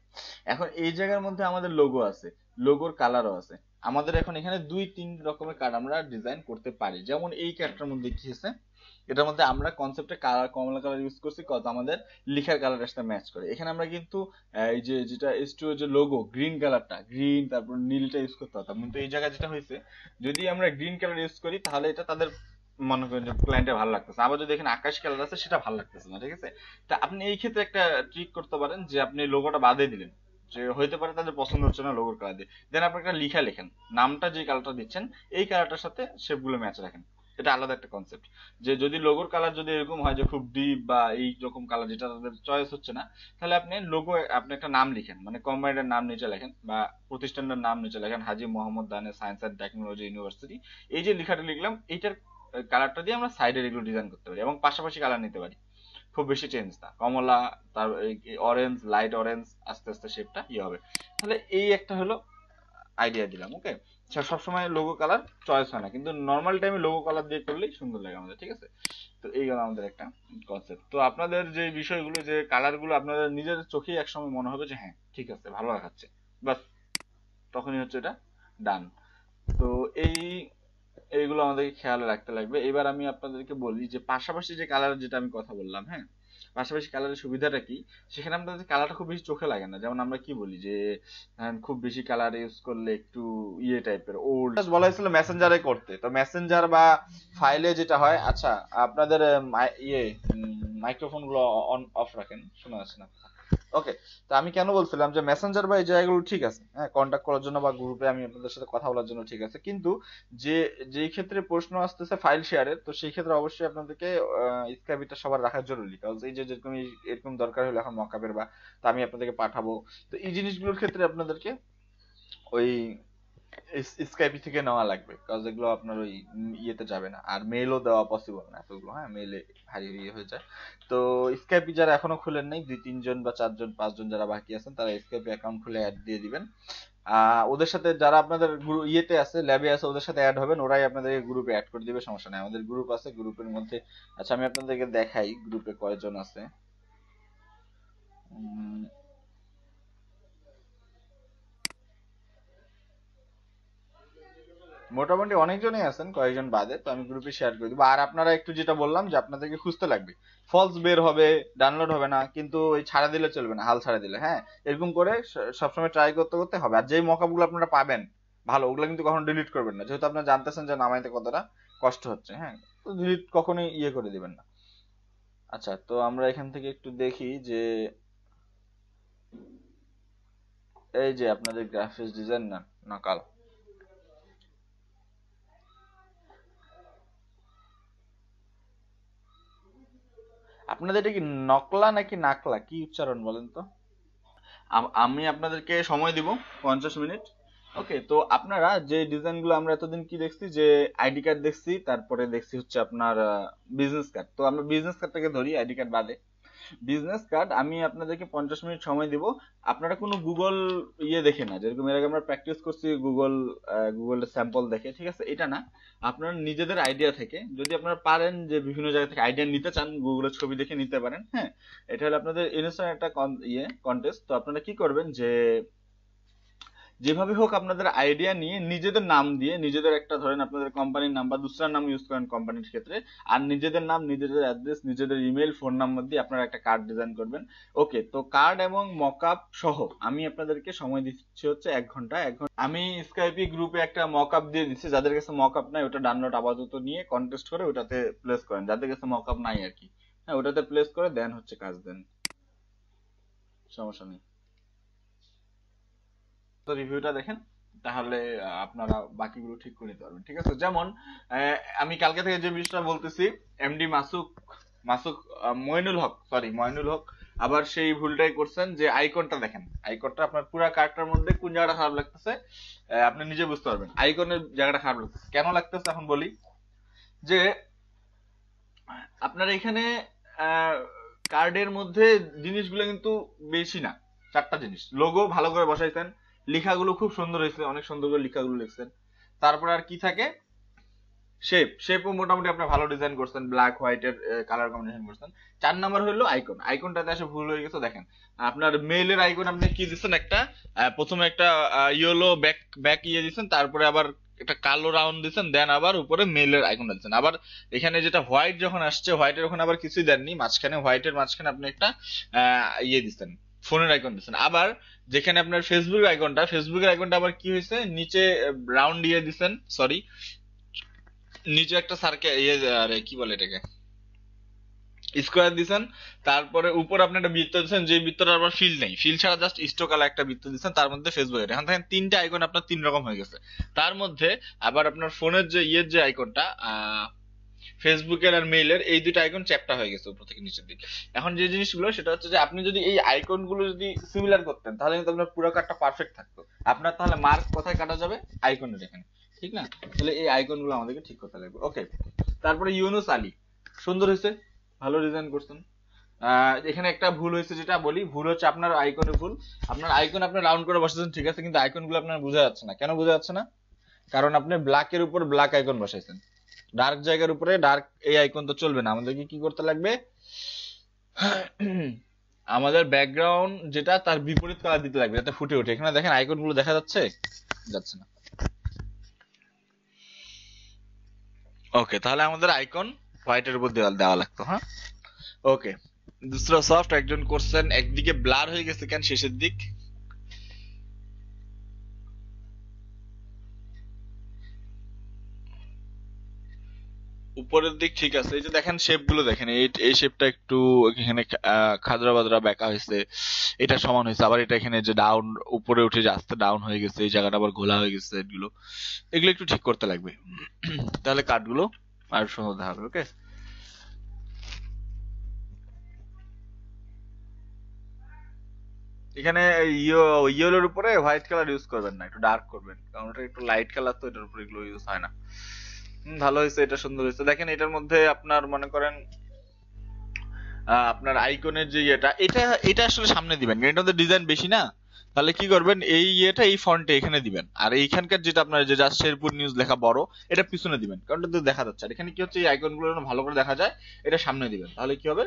এখন এই জায়গার মধ্যে আমাদের লোগো আছে, লোগোর কালারও আছে। আমাদের এখন এখানে 2-3 রকমের কার্ড আমরা ডিজাইন করতে পারি। যেমন এই কার্ডটার মধ্যে কি আছে, এটার মধ্যে আমরা কনসেপ্টে কালার, কমলা কালার ইউজ করছি, কত আমাদের লিখার কালারের সাথে ম্যাচ করে। এখানে আমরা কিন্তু এই যে যেটা S2 যে লোগো গ্রিন কালারটা, গ্রিন তারপর নীলটা ইউজ করতে পারতাম, কিন্তু এই জায়গায় যেটা হয়েছে, যদি আমরা গ্রিন কালার ইউজ করি তাহলে এটা তাদের মনে করেন যে ক্লায়েন্টের ভালো লাগতেছে, আবার যদি এখানে আকাশ কালার আছে সেটা ভালো লাগতেছে না, ঠিক আছে। তা আপনি এই ক্ষেত্রে একটা ট্রিক করতে পারেন যে আপনি লোগোটা বাদে দিলেন, যে হইতে পারে তাদের পছন্দ হচ্ছে না লোগোর কালার দিয়ে, দেন আপনি একটা লিখা লেখেন, নামটা যে কালারটা দিচ্ছেন এই কালারটার সাথে শেপগুলো ম্যাচ রাখেন। এটা আলাদা একটা কনসেপ্ট। যে যদি লোগোর কালার যদি এরকম হয় যে খুব ডিপ বা এই রকম কালার যেটা তাদের চয়েস হচ্ছে না, তাহলে আপনি লোগো, আপনি একটা নাম লিখেন, মানে কোম্পানিটার নাম নিচে লেখেন বা প্রতিষ্ঠানের নাম নিচে লেখেন, হাজী মোহাম্মদ দানে সায়েন্স অ্যান্ড টেকনোলজি ইউনিভার্সিটি। এই যে লেখাটা লিখলাম, এইটার কালারটা দিয়ে আমরা সাইডের এগুলো ডিজাইন করতে পারি এবং পাশাপাশি কালার নিতে পারি, খুব বেশি চেঞ্জ না, কমলা, তার অরেঞ্জ, লাইট অরেঞ্জ, আস্তে আস্তে শেপটা ইয়ে হবে। তাহলে এই একটা হলো আইডিয়া দিলাম, ওকে। সবসময় লোগো কালার চয়েস হয় না, কিন্তু নর্মাল টাইমে লোগো কালার দিয়ে করলেই সুন্দর লাগে আমাদের, ঠিক আছে। তো এই গেল আমাদের একটা কনসেপ্ট। তো আপনাদের যে বিষয়গুলো, যে কালারগুলো আপনাদের নিজের চোখেই একসময় মনে হবে যে হ্যাঁ ঠিক আছে, ভালো দেখাচ্ছে, বাস তখনই হচ্ছে এটা ডান। তো এই এইগুলো আমাদেরকে খেয়াল রাখতে লাগবে। এবার আমি আপনাদেরকে বলি যে পাশাপাশি যে কালার, যেটা আমি কথা বললাম, হ্যাঁ, পাশাপাশি কালারের সুবিধাটা কি, সেখানে আপনাদের কালারটা খুব বেশি চোখে লাগে না। যেমন আমরা কি বলি যে খুব বেশি কালার ইউজ করলে একটু ইয়ে টাইপের ওল্ড, বলা হয়েছিল মেসেঞ্জারে করতে। তো মেসেঞ্জার বা ফাইলে যেটা হয়, আচ্ছা আপনাদের ইয়ে মাইক্রোফোন গুলো অন অফ রাখেন, শোনা যাচ্ছে না। ওকে, তো আমি কেন বলছিলাম যে মেসেঞ্জার বা এই জায়গাগুলো ঠিক আছে, হ্যাঁ, কন্ট্যাক্ট করার জন্য বা গ্রুপে আমি আপনাদের সাথে কথা বলার জন্য ঠিক আছে, কিন্তু যে যেই ক্ষেত্রে প্রশ্ন আসতেছে ফাইল শেয়ারের, তো সেই ক্ষেত্রে অবশ্যই আপনাদেরকে স্ক্যাবিটা সবার রাখা জরুরি। কারণ এই যে যেরকম এরকম দরকার হলে এখন মকআপের বা, তা আমি আপনাদেরকে পাঠাবো, তো এই জিনিসগুলোর ক্ষেত্রে আপনাদেরকে ওই স্কাইপি থেকে নেওয়া লাগবে, কারণ এগুলো আপনার ওই ইয়েতে যাবে না, আর মেইলও দেওয়া পসিবল না এতগুলো, হ্যাঁ, মেইলে হারিয়ে ইয়ে হয়ে যায়। তো স্কাইপি যারা এখনো খুলেন নাই, 2-3 জন বা 4 জন 5 জন যারা বাকি আছেন, তারা স্কাইপি অ্যাকাউন্ট খুলে অ্যাড দিয়ে দিবেন। ওদের সাথে যারা আপনাদের ইয়েতে আছে, ল্যাবে আছে, ওদের সাথে অ্যাড হবেন, ওরাই আপনাদের গ্রুপে অ্যাড করে দিবে, সমস্যা নাই। আমাদের গ্রুপ আছে, গ্রুপের মধ্যে, আচ্ছা আমি আপনাদেরকে দেখাই গ্রুপে কয়জন আছে। মোটামুটি অনেকজনই আছেন, কয়েকজন বাদে, তো আমি গ্রুপে শেয়ার করে দিব। আর আপনারা একটু যেটা বললাম যে আপনাদেরকে খুঁজতে লাগবে, ফলস বের হবে, ডাউনলোড হবে না, কিন্তু ওই ছাড়া দিলে চলবে না, হাল ছাড়া দিলে, হ্যাঁ, এরকম করে সবসময় ট্রাই করতে করতে হবে। আর যেই মকাগুলো আপনারা পাবেন ভালো, ওগুলো কিন্তু কখনো ডিলিট করবেন না, যেহেতু আপনারা জানতেছেন যে নামাইতে কতটা কষ্ট হচ্ছে, হ্যাঁ, তো ডিলিট কখনোই ইয়ে করে দিবেন না। আচ্ছা, তো আমরা এখান থেকে একটু দেখি যে এই যে আপনাদের গ্রাফিক্স ডিজাইন না নাকাল, আপনাদের এটা কি নকলা নাকি নাকলা, কি উচ্চারণ বলেন তো? আমি আপনাদেরকে সময় দিব 50 মিনিট। ওকে, তো আপনারা যে ডিজাইনগুলো আমরা এতদিন কি দেখছি, যে আইডি কার্ড দেখছি, তারপরে দেখছি হচ্ছে আপনার বিজনেস কার্ড। তো আমরা বিজনেস কার্ডটাকে ধরি, আইডি কার্ড বাদে। বিজনেস কার্ড আমি আপনাদেরকে 50 মিনিট সময় দিব। আপনারা কোনো গুগল ইয়ে দেখে না, যেরকম এর আগে আমরা প্র্যাকটিস করছি গুগলের স্যাম্পল দেখে, ঠিক আছে, এটা না। আপনারা নিজেদের আইডিয়া থেকে, যদি আপনারা পারেন যে বিভিন্ন জায়গা থেকে আইডিয়া নিতে চান, গুগলের ছবি দেখে নিতে পারেন, হ্যাঁ। এটা হলো আপনাদের ইনস্ট্যান্ট একটা কন্টেস্ট। তো আপনারা কি করবেন যে যেভাবে হোক আপনাদের আইডিয়া নিয়ে নিজেদের নাম দিয়ে, নিজেদের একটা ধরেন আপনাদের কোম্পানির নাম বা দুসরা নাম ইউজ করেন কোম্পানির ক্ষেত্রে, আর নিজেদের নাম, নিজেদের অ্যাড্রেস, নিজেদের ইমেল, ফোন নাম্বার দিয়ে আপনারা একটা কার্ড ডিজাইন করবেন। ওকে, তো কার্ড এবং মকআপ সহ আমি আপনাদেরকে সময় দিচ্ছি হচ্ছে 1 ঘন্টা। আমি স্কাইপি গ্রুপে একটা মকআপ দিয়ে দিচ্ছি, যাদের কাছে মকআপ নাই ওটা ডাউনলোড আপাতত নিয়ে কন্টেস্ট করে ওটাতে প্লেস করেন, যাদের কাছে মকআপ নাই আর কি, হ্যাঁ, ওটাতে প্লেস করে দেন হচ্ছে কাজ দেন, সমস্যা নেই। তো রিভিউটা দেখেন, তাহলে আপনারা বাকিগুলো ঠিক করে নিতে পারবেন, ঠিক আছে। যেমন আমি কালকে থেকে যে বিষয়টা বলতেছি, এমডি মাসুক মাসুক মইনুল হক, সরি মইনুল হক, আবার সেই ভুলটাই করছেন যে আইকনটা দেখেন, আইকনটা আপনার পুরো কার্ডটার মধ্যে কোন জায়গাটা খারাপ লাগতেছে আপনি নিজে বুঝতে পারবেন। আইকনের জায়গাটা খারাপ লাগতেছে কেন লাগতেছে এখন বলি। যে আপনার এখানে কার্ডের মধ্যে জিনিসগুলো কিন্তু বেশি না, 4টা জিনিস। লোগো ভালো করে বসাইছেন, লেখাগুলো খুব সুন্দর হয়েছে, অনেক সুন্দর করে লেখাগুলো লিখছেন। তারপর আর কি থাকে, শেপও মোটামুটি আপনি ভালো ডিজাইন করছেন, ব্ল্যাক হোয়াইট এর কালার কম্বিনেশন করছেন। 4 নাম্বার হলো আইকন, আইকনটাতে আসে ভুল হয়ে গেছে। দেখেন আপনার মেইলের আইকন আপনি কি দিচ্ছেন, একটা প্রথমে একটা ইয়েলো ব্যাক ব্যাক ইয়ে দিচ্ছেন, তারপরে আবার একটা কালো রাউন্ড দিচ্ছেন, দেন আবার উপরে মেইলের আইকনটা দিচ্ছেন। আবার এখানে যেটা হোয়াইট যখন আসছে, হোয়াইটের ওখানে আবার কিছুই দেননি, মাঝখানে হোয়াইটের মাঝখানে আপনি একটা ইয়ে দিচ্ছেন, ফোনের আইকন দিচ্ছেন। আবার যেখানে আপনার ফেসবুক আইকনটা, ফেসবুকের আইকনটা আবার কি হয়েছে, নিচে রাউন্ড দিয়ে দিচ্ছেন, সরি নিচে একটা সার্কেল ইয়ে আরে কি বলে এটাকে, স্কোয়ার দিছেন। তারপরে উপর আপনি একটা বৃত্ত দিচ্ছেন, যে বৃত্তটা আবার ফিল নেই, ফিল ছাড়া জাস্ট স্টোকালা একটা বৃত্ত দিচ্ছেন, তার মধ্যে ফেসবুক। এখন দেখেন 3টা আইকন আপনার 3 রকম হয়ে গেছে। তার মধ্যে আবার আপনার ফোনের যে ইয়ের যে আইকনটা, ফেসবুকের আর মেইলের, এই দুইটা আইকন চ্যাপ্টা হয়ে গেছে উপর থেকে নিচের দিকে। এখন যে জিনিসগুলো সেটা হচ্ছে যে আপনি যদি এই আইকন গুলো যদি সিমিলার করতেন, তাহলে কিন্তু আপনার পুরো কার্ডটা পারফেক্ট থাকতো। আপনার তাহলে মার্ক কোথায় কাটা যাবে, আইকনের এখানে, ঠিক না? তাহলে এই আইকন গুলো আমাদেরকে ঠিক করতে লাগবে। ওকে, তারপরে ইউনুস আলী, সুন্দর হয়েছে, ভালো ডিজাইন করছেন। এখানে একটা ভুল হয়েছে, যেটা বলি ভুল হচ্ছে আপনার আইকনে ভুল। আপনার আইকন আপনি রাউন্ড করে বসাচ্ছেন ঠিক আছে, কিন্তু আইকন গুলো আপনার বোঝা যাচ্ছে না। কেন বোঝা যাচ্ছে না? কারণ আপনি ব্ল্যাকের উপর ব্ল্যাক আইকন বসাইছেন, ডার্ক জায়গার উপরে ডার্ক এই আইকন তো চলবে না। আমাদেরকে কি করতে লাগবে, আমাদের ব্যাকগ্রাউন্ড যেটা তার বিপরীত কালার দিতে লাগবে, যাতে ফুটে ওঠে। এখানে দেখেন আইকন গুলো দেখা যাচ্ছে, যাচ্ছে না। ওকে, তাহলে আমাদের আইকন হোয়াইটের উপর দেওয়া লাগতো। হ্যাঁ, ওকে। দুসরা সফট একজন করছেন, একদিকে ব্লার হয়ে গেছে কেন শেষের দিক, উপরের দিক ঠিক আছে। এই যে দেখেন শেপ গুলো দেখেন, এই শেপটা একটু এখানে খাদরা বাদরা বেঁকা হয়েছে, এটা সমান হয়েছে। আবার এটা এখানে যে ডাউন উপরে উঠে যে আস্তে ডাউন হয়ে গেছে, এই জায়গাটা আবার ঘোলা হয়ে গেছে, এগুলো একটু ঠিক করতে লাগবে, তাহলে কার্ডগুলো আর সুন্দর দেখাবে। ওকে, এখানে ইয়েলোর উপরে হোয়াইট কালার ইউজ করবেন না, একটু ডার্ক করবেন, কারণ এটা একটু লাইট কালার, তো এটার উপরে এগুলো ইউজ হয় না। ভালো হয়েছে, এটা সুন্দর হয়েছে। দেখেন এটার মধ্যে আপনার মনে করেন আপনার আইকনের যে এটা এটা আসলে সামনে দিবেন, এটার মধ্যে ডিজাইন বেশি না। তাহলে কি করবেন, এই এই ফন্টে এখানে দিবেন, আর এইখানকার যেটা আপনার যে জাস্ট শেরপুর নিউজ লেখা বড়, এটা পিছনে দিবেন, কারণ এটা তো দেখা যাচ্ছে। আর এখানে কি হচ্ছে, এই আইকন গুলো ভালো করে দেখা যায়, এটা সামনে দিবেন, তাহলে কি হবে,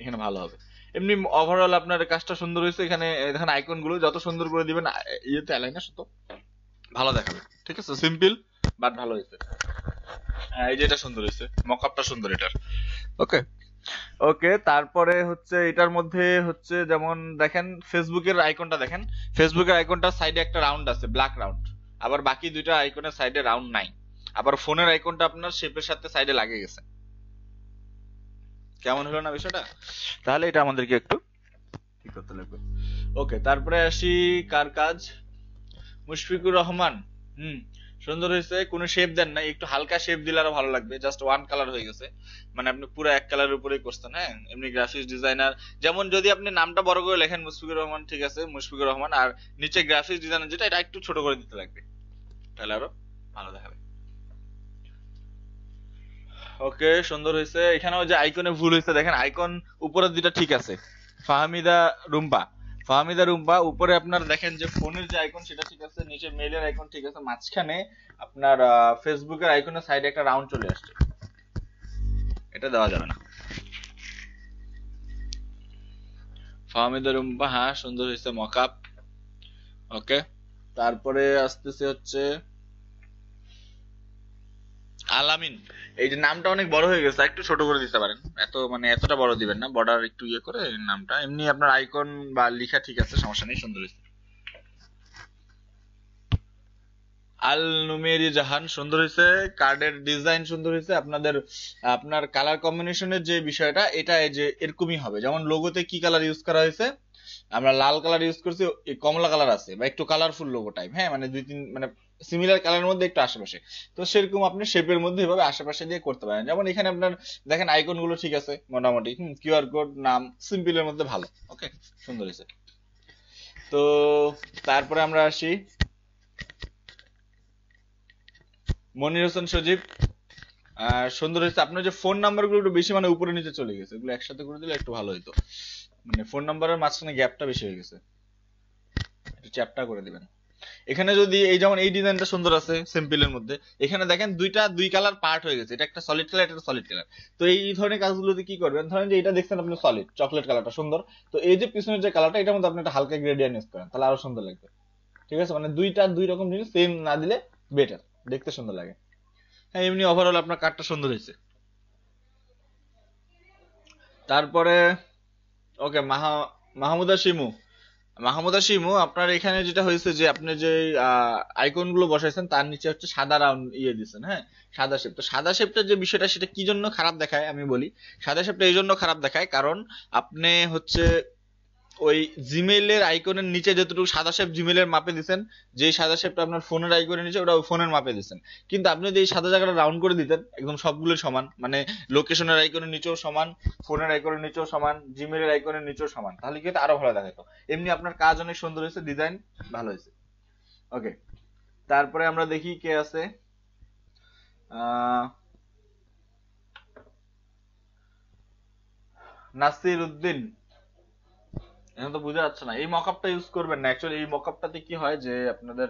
এখানে ভালো হবে। এমনি ওভারঅল আপনার কাজটা সুন্দর হয়েছে। এখানে দেখেন আইকন গুলো যত সুন্দর করে দিবেন, অ্যালাইনার তত ভালো দেখাবে। ঠিক আছে, সিম্পল বাট ভালো হয়েছে। হ্যাঁ, এই যে এটা সুন্দর হয়েছে, মকআপটা সুন্দর এটার। ওকে, ওকে। তারপরে হচ্ছে এটার মধ্যে হচ্ছে যেমন দেখেন ফেসবুকের আইকনটা দেখেন, ফেসবুকের আইকনটার সাইডে একটা রাউন্ড আছে, ব্ল্যাক রাউন্ড, আবার বাকি দুইটা আইকনের সাইডে রাউন্ড নাই। আবার ফোনের আইকনটা আপনার শেপের সাথে সাইডে লাগে গেছে। কেমন হলো না বিষয়টা? তাহলে এটা আমাদেরকে একটু ঠিক করতে লাগবে। ওকে, তারপরে আসি কার কাজ, মুশফিকুর রহমান। হুম, সুন্দর হয়েছে, কোনো শেপ দেন নাই, একটু হালকা শেপ দিলে আরো ভালো লাগবে। জাস্ট ওয়ান কালার হয়ে গেছে, মানে আপনি পুরো এক কালারের উপরেই করছেন। হ্যাঁ, এমনি গ্রাফিক্স ডিজাইনার, যেমন যদি আপনি নামটা বড় করে লেখেন মুশফিকুর রহমান, ঠিক আছে মুশফিকুর রহমান, আর নিচে গ্রাফিক্স ডিজাইনার যেটা, এটা একটু ছোট করে দিতে লাগবে, তাহলে আরো ভালো দেখাবে। ওকে, সুন্দর হয়েছে। এখানেও যে আইকনে ভুল হয়েছে, দেখেন আইকন উপরের দুইটা ঠিক আছে। ফাহমিদা রুম্পা, ফাহমিদা রুম্পা, উপরে আপনার দেখেন যে ফোনের যে আইকন সেটা ঠিক আছে, নিচে মেইলের আইকন ঠিক আছে, মাঝখানে আপনার ফেসবুকের আইকনের সাইডে একটা রাউন্ড চলে আসছে, এটা দেওয়া যাবে না। ফাহমিদা রুম্পা, হ্যাঁ সুন্দর হয়েছে মকআপ। ওকে, তারপরে আসতেছে হচ্ছে আলামিন। এই যে নামটা অনেক বড় হয়ে গেছে, একটু ছোট করে দিতে পারেন, মানে এতটা বড় দিবেন না, বর্ডার একটু ইয়ে করে নামটা। এমনি আপনার আইকন বা লেখা ঠিক আছে, সমস্যা নেই, সুন্দর হয়েছে। আল নুমেরি জাহান, সুন্দর হয়েছে, কার্ডের ডিজাইন সুন্দর হয়েছে। আপনার কালার কম্বিনেশনের যে বিষয়টা, এটা এই যে এরকমই হবে, যেমন লোগোতে কি কালার ইউজ করা হয়েছে, আমরা লাল কালার ইউজ করছি, কমলা কালার আছে, বা একটু কালারফুল লোগো টাইপ। হ্যাঁ, মানে দুই তিন মানে সিমিলার কালারের মধ্যে একটু আশেপাশে, তো সেরকম আপনি শেপের মধ্যে এভাবে আশেপাশে দিয়ে করতে পারেন। যেমন এখানে আপনার দেখেন আইকন গুলো ঠিক আছে মোটামুটি, কিউআর কোড, নাম, সিম্পলের মধ্যে ভালো। ওকে, সুন্দর হয়েছে। তো তারপরে আমরা আসি মনির হোসেন সজীব। সুন্দর হয়েছে। আপনার যে ফোন নাম্বার গুলো একটু বেশি মানে উপরে নিচে চলে গেছে, এগুলো একসাথে করে দিলে একটু ভালো হতো। মানে ফোন নাম্বারের মাঝখানে গ্যাপটা বেশি হয়ে গেছে, একটু চ্যাপটা করে দিবেন। এখানে যদি এই যেমন এই ডিজাইনটা সুন্দর আছে সিম্পলের মধ্যে, এখানে দেখেন দুই কালার পার্ট হয়ে গেছে, এটা একটা সলিড কালার, এটা সলিড কালার। তো এই ধরনের কাজগুলোতে কি করবেন, ধরেন যে এটা দেখছেন আপনি সলিড চকলেট কালারটা সুন্দর, তো এই যে পিছনের যে কালারটা এটার মধ্যে আপনি একটা হালকা গ্রেডিয়েন্ট ইউজ করেন, তাহলে আরো সুন্দর লাগবে। ঠিক আছে, মানে দুই রকম জিনিস সেম না দিলে বেটার, দেখতে সুন্দর লাগে। হ্যাঁ, এমনি ওভারঅল আপনার কার্ডটা সুন্দর হয়েছে। তারপরে ওকে, মাহমুদা শিমু, মাহমুদা শিমু, আপনার এখানে যেটা হয়েছে যে আপনি যে আইকন গুলো বসাইছেন তার নিচে হচ্ছে সাদা রাউন্ড ইয়ে দিচ্ছেন, হ্যাঁ, সাদা শেপ। তো সাদা শেপটার যে বিষয়টা সেটা কি জন্য খারাপ দেখায় আমি বলি। সাদা শেপটা এই জন্য খারাপ দেখায় কারণ আপনি হচ্ছে ওই জিমেইলের আইকনের নিচে যতটুকু সাদা শেপ জিমেইলের মাপে দিছেন, যে সাদা শেপটা আপনার ফোনের আইকনের নিচে ওটা ফোনের মাপে দিছেন। কিন্তু আপনি যদি এই সাদা জায়গাটা রাউন্ড করে দিতেন একদম সবগুলো সমান, মানে লোকেশনের আইকনের নিচেও সমান, ফোনের আইকনের নিচেও সমান, জিমেইলের আইকনের নিচেও সমান, তাহলে কি হতো, আরো ভালো দেখাতো। এমনি আপনার কাজ অনেক সুন্দর হয়েছে, ডিজাইন ভালো হয়েছে। ওকে, তারপরে আমরা দেখি কে আছে। আহ নাসির উদ্দিন, এখন তো বোঝা যাচ্ছে না, এই মকআপটা ইউজ করবেন না। অ্যাকচুয়ালি এই মকআপটাতে কি হয় যে আপনাদের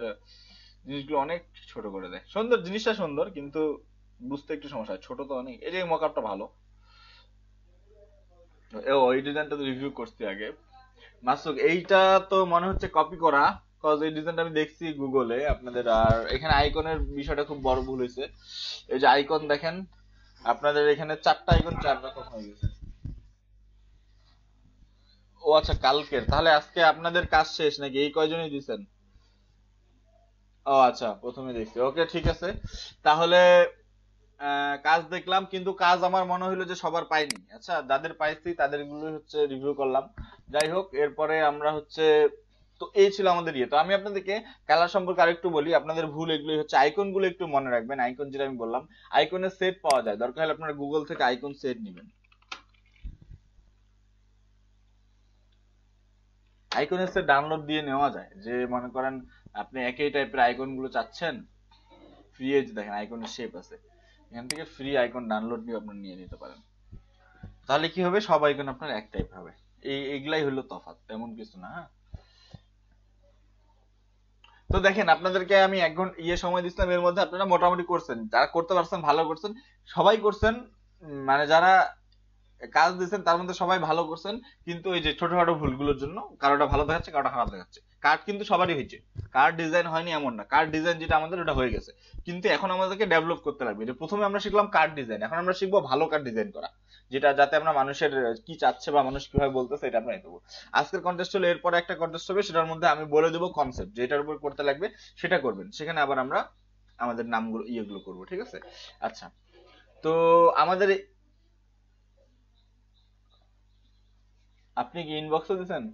জিনিসগুলো অনেক ছোট করে দেয়। সুন্দর, জিনিসটা সুন্দর কিন্তু বুঝতে একটু সমস্যা হয়, ছোট তো অনেক। এই যে মকআপটা ভালো, এই ডিজাইনটা তো রিভিউ করছি আগে। মাসুক, এইটা তো মনে হচ্ছে কপি করা, কজ এই ডিজাইনটা আমি দেখছি গুগলে আপনাদের। আর এখানে আইকনের বিষয়টা খুব বড় ভুল হয়েছে। এই যে আইকন দেখেন, আপনাদের এখানে চারটা আইকন চার রকম হয়ে গেছে। ও আচ্ছা, কালকের, তাহলে আজকে আপনাদের কাজ শেষ নাকি, এই কয়জনই দিছেন? ও আচ্ছা, প্রথমে দেখছি, ওকে ঠিক আছে। তাহলে কাজ দেখলাম কিন্তু কাজ আমার মনে হইলো যে সবার পাইনি। আচ্ছা, যাদের পাইছি তাদের গুলো হচ্ছে রিভিউ করলাম। যাই হোক, এরপরে আমরা হচ্ছে, তো এই ছিল আমাদের ইয়ে। তো আমি আপনাদেরকে কালার সম্পর্কে আরেকটু বলি, আপনাদের ভুল এগুলোই হচ্ছে। আইকন গুলো একটু মনে রাখবেন, আইকন যেটা আমি বললাম, আইকনের সেট পাওয়া যায়, দরকার হলে আপনারা গুগল থেকে আইকন সেট নেবেন। আইকনের সেট ডাউনলোড দিয়ে নেওয়া যায়, যে মনে করেন আপনি একই টাইপের আইকন গুলো চাচ্ছেন, ফ্রি এজ দেখেন আইকনের শেপ আছে, এখান থেকে ফ্রি আইকন ডাউনলোড দিয়ে আপনারা নিয়ে নিতে পারেন। তাহলে কি হবে, সব আইকন আপনার এক টাইপ হবে। এগুলাই হলো তফাৎ, তেমন কিছু না। হ্যাঁ, তো দেখেন আপনাদেরকে আমি 1 ঘন্টা সময় দিচ্ছিলাম, এর মধ্যে আপনারা মোটামুটি করছেন, যারা করতে পারছেন ভালো করছেন, সবাই করছেন। মানে যারা কাজ দিচ্ছেন তার মধ্যে সবাই ভালো করছেন। কিন্তু এই যে ছোটখাটো ভুলগুলোর জন্য কারোটা ভালো দেখাচ্ছে, কারোটা খারাপ দেখাচ্ছে। কার্ড কিন্তু সবারই হয়েছে, কার্ড ডিজাইন হয়নি এমন না, কার্ড ডিজাইন যেটা আমাদের ওটা হয়ে গেছে। কিন্তু এখন আমাদেরকে ডেভেলপ করতে লাগবে। যে প্রথমে আমরা শিখলাম কার্ড ডিজাইন, এখন আমরা শিখবো ভালো কার্ড ডিজাইন করা, যেটা যাতে আমরা মানুষের কি চাচ্ছে বা মানুষ কিভাবে বলতেছে এটা আমরা দেবো। আজকের কন্টেস্ট হলো, এরপরে একটা কন্টেস্ট হবে, সেটার মধ্যে আমি বলে দেবো কনসেপ্ট, যেটার উপর করতে লাগবে সেটা করবেন, সেখানে আবার আমরা আমাদের নামগুলো ইয়েগুলো করবো, ঠিক আছে? আচ্ছা, তো আমাদের আপনি কি ইনবক্সে দিছেন?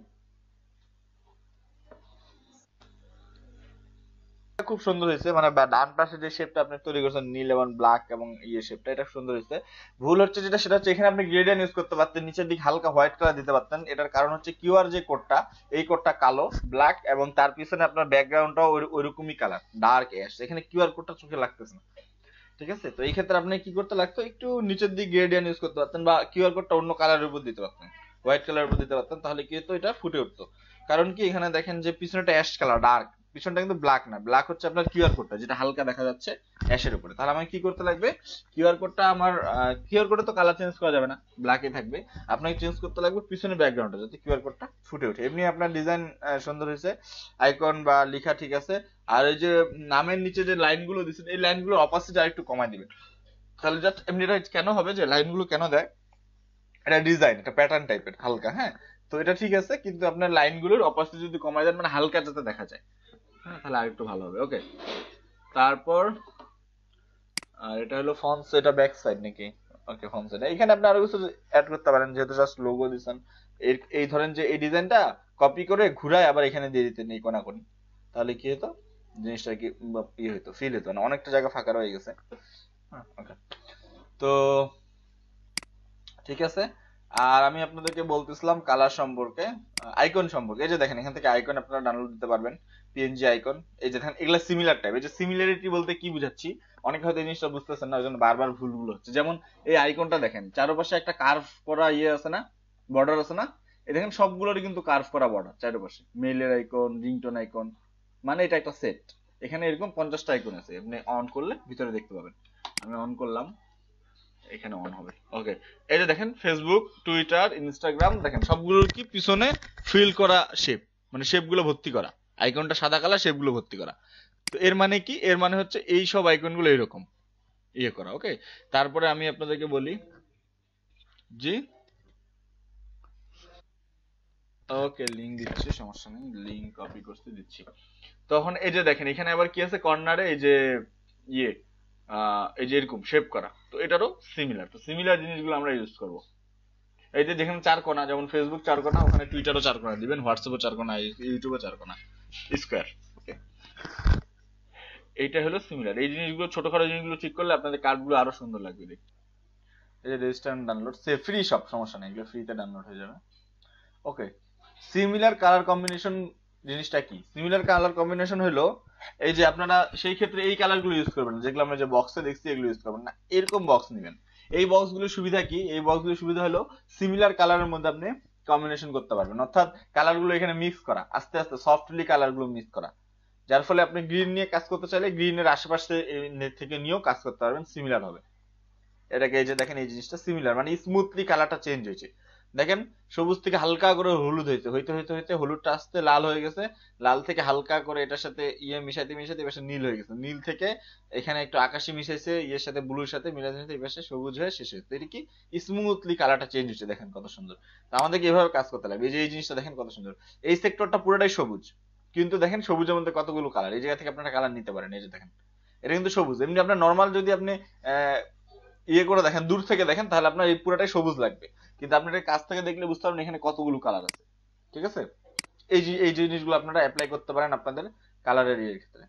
খুব সুন্দর হয়েছে, মানে ডান পাশে যে শেপটা আপনি তৈরি করেছেন নীল এবং ব্ল্যাক এবং শেপটা, এটা সুন্দর হয়েছে। ভুল হচ্ছে যেটা, সেটা হচ্ছে এখানে আপনি গ্রেডিয়েন্ট ইউজ করতে পারতেন, নিচের দিকে হালকা হোয়াইট কালার দিতে পারতেন। এটার কারণ হচ্ছে কিউআর যে কোডটা, এই কোডটা কালো ব্ল্যাক, এবং তার পিছনে আপনার ব্যাকগ্রাউন্ডটাও ওইরকমই কালার ডার্ক অ্যাশ, এখানে কিউআর কোডটা চোখে লাগতেছে না। ঠিক আছে, তো এই ক্ষেত্রে আপনি কি করতে লাগতো, একটু নিচের দিকে গ্রেডিয়েন্ট ইউজ করতে পারতেন, বা কিউআর কোডটা অন্য কালারের উপর দিতে পারতেন, হোয়াইট কালারের উপর দিতে পারতেন, তাহলে কি হতো, এটা ফুটে উঠতো। কারণ কি, এখানে দেখেন যে পিছনেটা অ্যাশ কালার ডার্ক, পিছনটা কিন্তু ব্ল্যাক না, ব্ল্যাক হচ্ছে আপনার কিউআর কোডটা যেটা হালকা দেখা যাচ্ছে অ্যাশের উপরে। তাহলে আমাকে কি করতে লাগবে, কিউআর কোডটা আমার, কিউআর কোডে তো কালার চেঞ্জ করা যাবে না, ব্ল্যাকই থাকবে। আপনাকে চেঞ্জ করতে লাগবে পিছনের ব্যাকগ্রাউন্ডটা, যাতে কিউআর কোডটা ফুটে ওঠে। এমনি আপনার ডিজাইন সুন্দর হয়েছে, আইকন বা লেখা ঠিক আছে। আর এই যে নামের নিচে যে লাইনগুলো দিচ্ছেন, এই লাইনগুলোর অপাসিটি আর একটু কমাই দিবেন, তাহলে জাস্ট এমনি। এটা কেন হবে, যে লাইনগুলো কেন দেয়, এটা ডিজাইন, এটা প্যাটার্ন টাইপের হালকা, হ্যাঁ। তো এটা ঠিক আছে, কিন্তু আপনার লাইনগুলোর অপাসিটি যদি কমাই দেন, মানে হালকা যাতে দেখা যায়, হ্যাঁ, তাহলে আরেকটু ভালো হবে। ওকে, তারপর আর এটা হলো ফন্টস, এটা ব্যাক সাইড নাকি? ওকে, ফন্টস এটা, এখানে আপনি আরো কিছু অ্যাড করতে পারেন, যেহেতু জাস্ট লোগো দিছেন। এই ধরেন যে এই ডিজাইনটা কপি করে ঘুরায় আবার এখানে দিয়ে দিতেন এই কোনাকুনি, তাহলে কি হতো, জিনিসটা কি ইয়ে হতো, ফিল হতো না, অনেকটা জায়গা ফাঁকা রয়ে গেছে। হ্যাঁ, ওকে, তো ঠিক আছে। আর আমি আপনাদেরকে বলতেছিলাম কালার সম্পর্কে, আইকন সম্পর্কে। এই যে দেখেন, এখান থেকে আইকন আপনারা ডাউনলোড দিতে পারবেন, পিএনজি আইকন, এই যে দেখেন এগুলা সিমিলার টাইপ। এই যে সিমিলারিটি বলতে কি বুঝাচ্ছি, অনেকে হয়তো এই জিনিসটা বুঝতেছেন না, ওই জন্য বারবার ভুলগুলো হচ্ছে। যেমন এই আইকনটা দেখেন, চারপাশে একটা কার্ভ করা ইয়ে আছে না, বর্ডার আছে না, এই দেখেন সবগুলোরই কিন্তু কার্ভ করা বর্ডার চারপাশে, মেইলের আইকন, রিংটোন আইকন, মানে এটা একটা সেট। এখানে এরকম 50টা আইকন আছে, আপনি অন করলে ভিতরে দেখতে পাবেন। আমি অন করলাম, এখানে অন হবে। ওকে, এই যে দেখেন ফেসবুক, টুইটার, ইনস্টাগ্রাম, দেখেন সবগুলোর কি পিছনে ফিল করা শেপ, মানে শেপ গুলো ভর্তি করা, আইকনটা সাদা কালার, শেপ গুলো ভর্তি করা। তো এর মানে কি, এর মানে হচ্ছে এই সব আইকন গুলো এরকম ইয়ে করা। ওকে, তারপরে আমি আপনাদেরকে বলি, জি ওকে, লিংক দিচ্ছি, সমস্যা নেই, লিংক কপি করতে দিচ্ছি। তখন এই যে দেখেন এখানে আবার কি আছে কর্নারে, এই যে ইয়ে এই যে এরকম শেপ করা, তো এটারও সিমিলার। তো সিমিলার জিনিসগুলো আমরা ইউজ করব। এই যে যেখানে চার কোণা, যেমন ফেসবুক চার কোণা, ওখানে টুইটারও চার কোণা দিবেন, হোয়াটসঅ্যাপও চার কোণা, ইউটিউবও চার কোণা, স্কোয়ার। ওকে, এইটা হলো সিমিলার। এই জিনিসগুলো, ছোটখাটো জিনিসগুলো ঠিক করলে আপনাদের কার্ডগুলো আরো সুন্দর লাগবে দেখতে। এই যে রেজিস্টার ডাউনলোড সে ফ্রি, সব সমস্যা নেই, এগুলো ফ্রিতে ডাউনলোড হয়ে যাবে। ওকে, সিমিলার কালার কম্বিনেশন জিনিসটা কি? সিমিলার কালার কম্বিনেশন হলো, এই যে আপনারা সেই ক্ষেত্রে এই কালারগুলো ইউজ করবেন না, যেগুলো আমরা যে বক্সে দেখছি এগুলো ইউজ করবেন না, এরকম বক্স নেবেন। এই বক্সগুলোর সুবিধা কি? এই বক্সগুলোর সুবিধা হলো সিমিলার কালারের মধ্যে আপনি কম্বিনেশন করতে পারবেন, অর্থাৎ কালারগুলো এখানে মিক্স করা, আস্তে আস্তে সফটলি কালারগুলো মিক্স করা, যার ফলে আপনি গ্রিন নিয়ে কাজ করতে চাইলে গ্রিনের আশেপাশে থেকে নিয়েও কাজ করতে পারবেন, সিমিলার হবে। এটাকে এই যে দেখেন, এই জিনিসটা সিমিলার, মানে স্মুথলি কালারটা চেঞ্জ হয়েছে। দেখেন সবুজ থেকে হালকা করে হলুদ হয়েছে, হইতে হইতে হইতে হলুদটা আস্তে লাল হয়ে গেছে, লাল থেকে হালকা করে এটার সাথে ইয়ে মিশাইতে মিশাইতে এবার নীল হয়ে গেছে, নীল থেকে এখানে একটু আকাশি মিশাইছে ইয়ের সাথে, ব্লুর সাথে মিলাতে মিলাতে এবার সবুজ হয়ে শেষ হয়েছে। এটা কি স্মুথলি কালারটা চেঞ্জ হচ্ছে, দেখেন কত সুন্দর। তো আমাদেরকে এভাবে কাজ করতে লাগবে। এই যে এই জিনিসটা দেখেন কত সুন্দর, এই সেক্টরটা পুরোটাই সবুজ, কিন্তু দেখেন সবুজের মধ্যে কতগুলো কালার, এই জায়গা থেকে আপনারা কালার নিতে পারেন। এই যে দেখেন এটা কিন্তু সবুজ। এমনি আপনার নর্মাল যদি আপনি আহ, ইয়ে করে দেখেন, দূর থেকে দেখেন, তাহলে আপনার এই পুরোটাই সবুজ লাগবে, কিন্তু আপনার কাছ থেকে দেখলে বুঝতে পারবেন এখানে কতগুলো কালার আছে। ঠিক আছে, এই জিনিসগুলো আপনারা অ্যাপ্লাই করতে পারেন আপনাদের কালারের ইয়ের ক্ষেত্রে।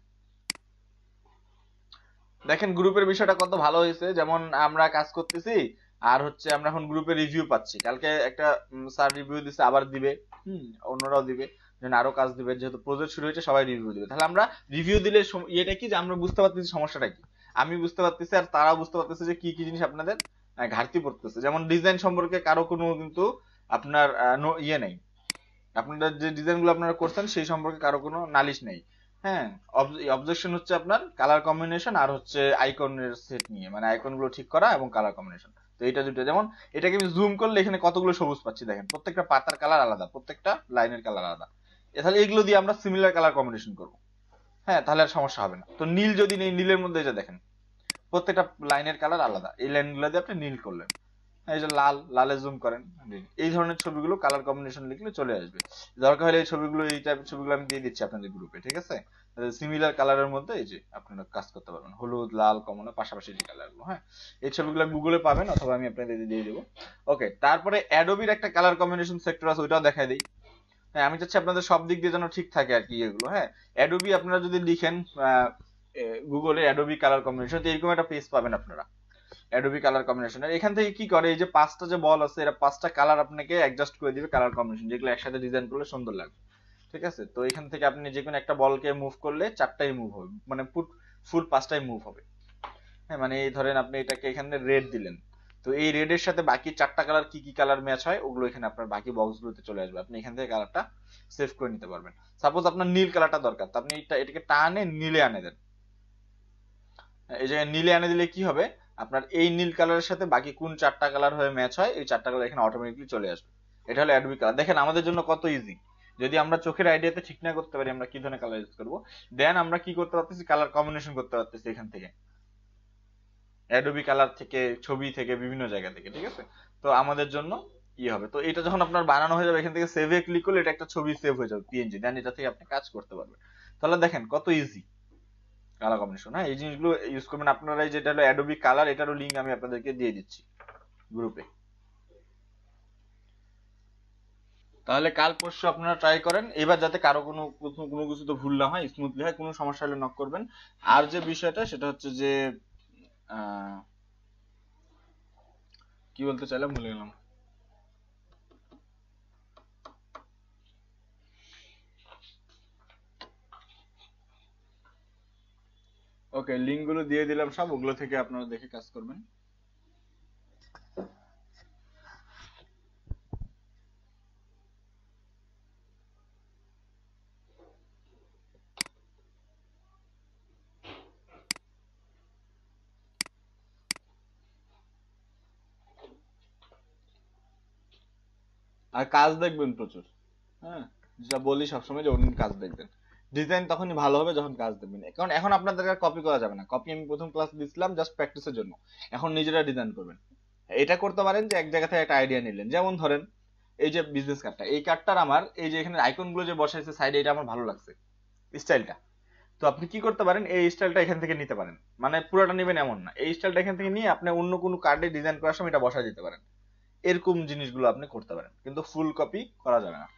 দেখেন গ্রুপের বিষয়টা কত ভালো হয়েছে, যেমন আমরা কাজ করতেছি, আর হচ্ছে আমরা এখন গ্রুপে রিভিউ পাচ্ছি। কালকে একটা স্যার রিভিউ দিছে, আবার দিবে, অন্যরাও দিবে, যেন আরো কাজ দিবে, যেহেতু প্রজেক্ট শুরু হয়েছে সবাই রিভিউ দিবে। তাহলে আমরা রিভিউ দিলে ইয়েটা কি, যে আমরা বুঝতে পারতেছি সমস্যাটা কি, আমি বুঝতে পারতেছি আর তারাও বুঝতে পারতেছে যে কি কি জিনিস আপনাদের ঘাটতি পড়তেছে। যেমন ডিজাইন সম্পর্কে কারো কোনো কিন্তু আপনার ইয়ে নেই, আপনারা যে ডিজাইন গুলো আপনারা করছেন সেই সম্পর্কে কারো কোনো নালিশ নেই। হ্যাঁ, অবজেকশন হচ্ছে আপনার কালার কম্বিনেশন আর হচ্ছে আইকনের সেট নিয়ে, মানে আইকন গুলো ঠিক করা এবং কালার কম্বিনেশন। তো এটা দুটো, যেমন এটাকে আমি জুম করলে এখানে কতগুলো সবুজ পাচ্ছি, দেখেন প্রত্যেকটা পাতার কালার আলাদা, প্রত্যেকটা লাইনের কালার আলাদা। তাহলে এগুলো দিয়ে আমরা সিমিলার কালার কম্বিনেশন করবো। হ্যাঁ, তাহলে আর সমস্যা হবে না। তো নীল যদি নেই, নীলের মধ্যে এটা দেখেন প্রত্যেকটা লাইনের কালার আলাদা, এই লাইনগুলো দিয়ে আপনি নীল করলেন। এই যে লাল, লালে জুম করেন, এই ধরনের ছবিগুলো কালার কম্বিনেশন লিখলে চলে আসবে। দরকার হলে এই ছবিগুলো, এই টাইপের ছবিগুলো আমি দিয়ে দিচ্ছি আপনাদের গ্রুপে, ঠিক আছে? সিমিলার কালারের মধ্যে এই যে আপনারা কাজ করতে পারবেন, হলুদ, লাল, কমলা, পাশাপাশি যে কালারগুলো। হ্যাঁ, এই ছবিগুলো গুগলে পাবেন, অথবা আমি আপনাদের দিয়ে দেবো। ওকে, তারপরে অ্যাডোবির একটা কালার কম্বিনেশন সেক্টর আছে, ওইটাও দেখাই দিই। হ্যাঁ, আমি চাচ্ছি আপনাদের সব দিক দিয়ে যেন ঠিক থাকে আর কি এগুলো। হ্যাঁ, অ্যাডোবি আপনারা যদি লিখেন গুগলে অ্যাডোবি কালার কম্বিনেশন, তো এরকম একটা পেজ পাবেন আপনারা অ্যাডোবি কালার কম্বিনেশনের। এখান থেকে কি করে, এই যে পাঁচটা যে বল আছে, এরা পাঁচটা কালার আপনাকে অ্যাডজাস্ট করে দিবে কালার কম্বিনেশন, যেগুলো একসাথে ডিজাইন করলে সুন্দর লাগবে। ঠিক আছে, তো এখান থেকে আপনি যে কোনো একটা বলকে মুভ করলে চারটাই মুভ হবে, মানে ফুল পাঁচটাই মুভ হবে। হ্যাঁ, মানে এই ধরেন আপনি এটাকে এখানে রেড দিলেন, তো এই রেডের সাথে বাকি চারটা কালার কি কি কালার ম্যাচ হয় ওগুলো এখানে আপনার বাকি বক্সগুলোতে চলে আসবে, আপনি এখান থেকে কালারটা সেভ করে নিতে পারবেন। সাপোজ আপনার নীল কালারটা দরকার, তো আপনি এটাকে টানে নীলে আনে দেন। এই জায়গায় নীলে এনে দিলে কি হবে, আপনার এই নীল কালারের সাথে বাকি কোন চারটা কালার হয়ে ম্যাচ হয়, এই চারটা কালার এখানে অটোমেটিকলি চলে আসবে। এটা হলো অ্যাডোবি কালার। দেখেন আমাদের জন্য কত ইজি। যদি আমরা চোখের আইডিয়াতে ঠিক না করতে পারি আমরা কি ধরনের কালার ইউজ করবো, দেন আমরা কি করতে পারতেছি, কালার কম্বিনেশন করতে পারতেছি এখান থেকে, অ্যাডোবি কালার থেকে, ছবি থেকে, বিভিন্ন জায়গা থেকে। ঠিক আছে, তো আমাদের জন্য কি হবে, তো এটা যখন আপনার বানানো হয়ে যাবে, এখান থেকে সেভে ক্লিক করলে এটা একটা ছবি সেভ হয়ে যাবে পিএনজি, দেন এটা থেকে আপনি কাজ করতে পারবেন। তাহলে দেখেন কত ইজি কালার কম্বিনেশন। হ্যাঁ, এই জিনিসগুলো ইউজ করবেন আপনারা। যেটা হলো অ্যাডোবি কালার, এটারও লিঙ্ক আমি আপনাদেরকে দিয়ে দিচ্ছি গ্রুপে। তাহলে কাল পরশু আপনারা ট্রাই করেন, এবার যাতে কারো কোনো কিছু তো ভুল না হয়, স্মুথলি হয়। কোনো সমস্যা হলে নক করবেন। আর যে বিষয়টা সেটা হচ্ছে যে আহ, কি বলতে চাইলাম ভুলে গেলাম। ওকে, লিঙ্ক গুলো দিয়ে দিলাম সব, ওগুলো থেকে আপনারা দেখে কাজ করবেন। আর কাজ দেখবেন প্রচুর, হ্যাঁ, যেটা বলি সবসময় যে অন্য কাজ দেখবেন। ডিজাইন তখনই ভালো হবে যখন কাজ দেখবেন, কারণ এখন আপনাদের কপি করা যাবে না। কপি আমি প্রথম ক্লাস দিছিলাম জাস্ট প্র্যাকটিসের জন্য, এখন নিজেরা ডিজাইন করবেন। এটা করতে পারেন যে এক জায়গা থেকে একটা আইডিয়া নিলেন, যেমন ধরেন এই যে বিজনেস কার্ডটা, এই কার্ডটার আমার এই যে এখানে আইকন গুলো যে বসাইছে সাইডে, এটা আমার ভালো লাগছে স্টাইলটা। তো আপনি কি করতে পারেন, এই স্টাইলটা এখান থেকে নিতে পারেন, মানে পুরোটা নেবেন এমন না, এই স্টাইলটা এখান থেকে নিয়ে আপনি অন্য কোনো কার্ডে ডিজাইন করার সময় এটা বসাই দিতে পারেন। এরকম জিনিসগুলো আপনি করতে পারেন, কিন্তু ফুল কপি করা যাবে না।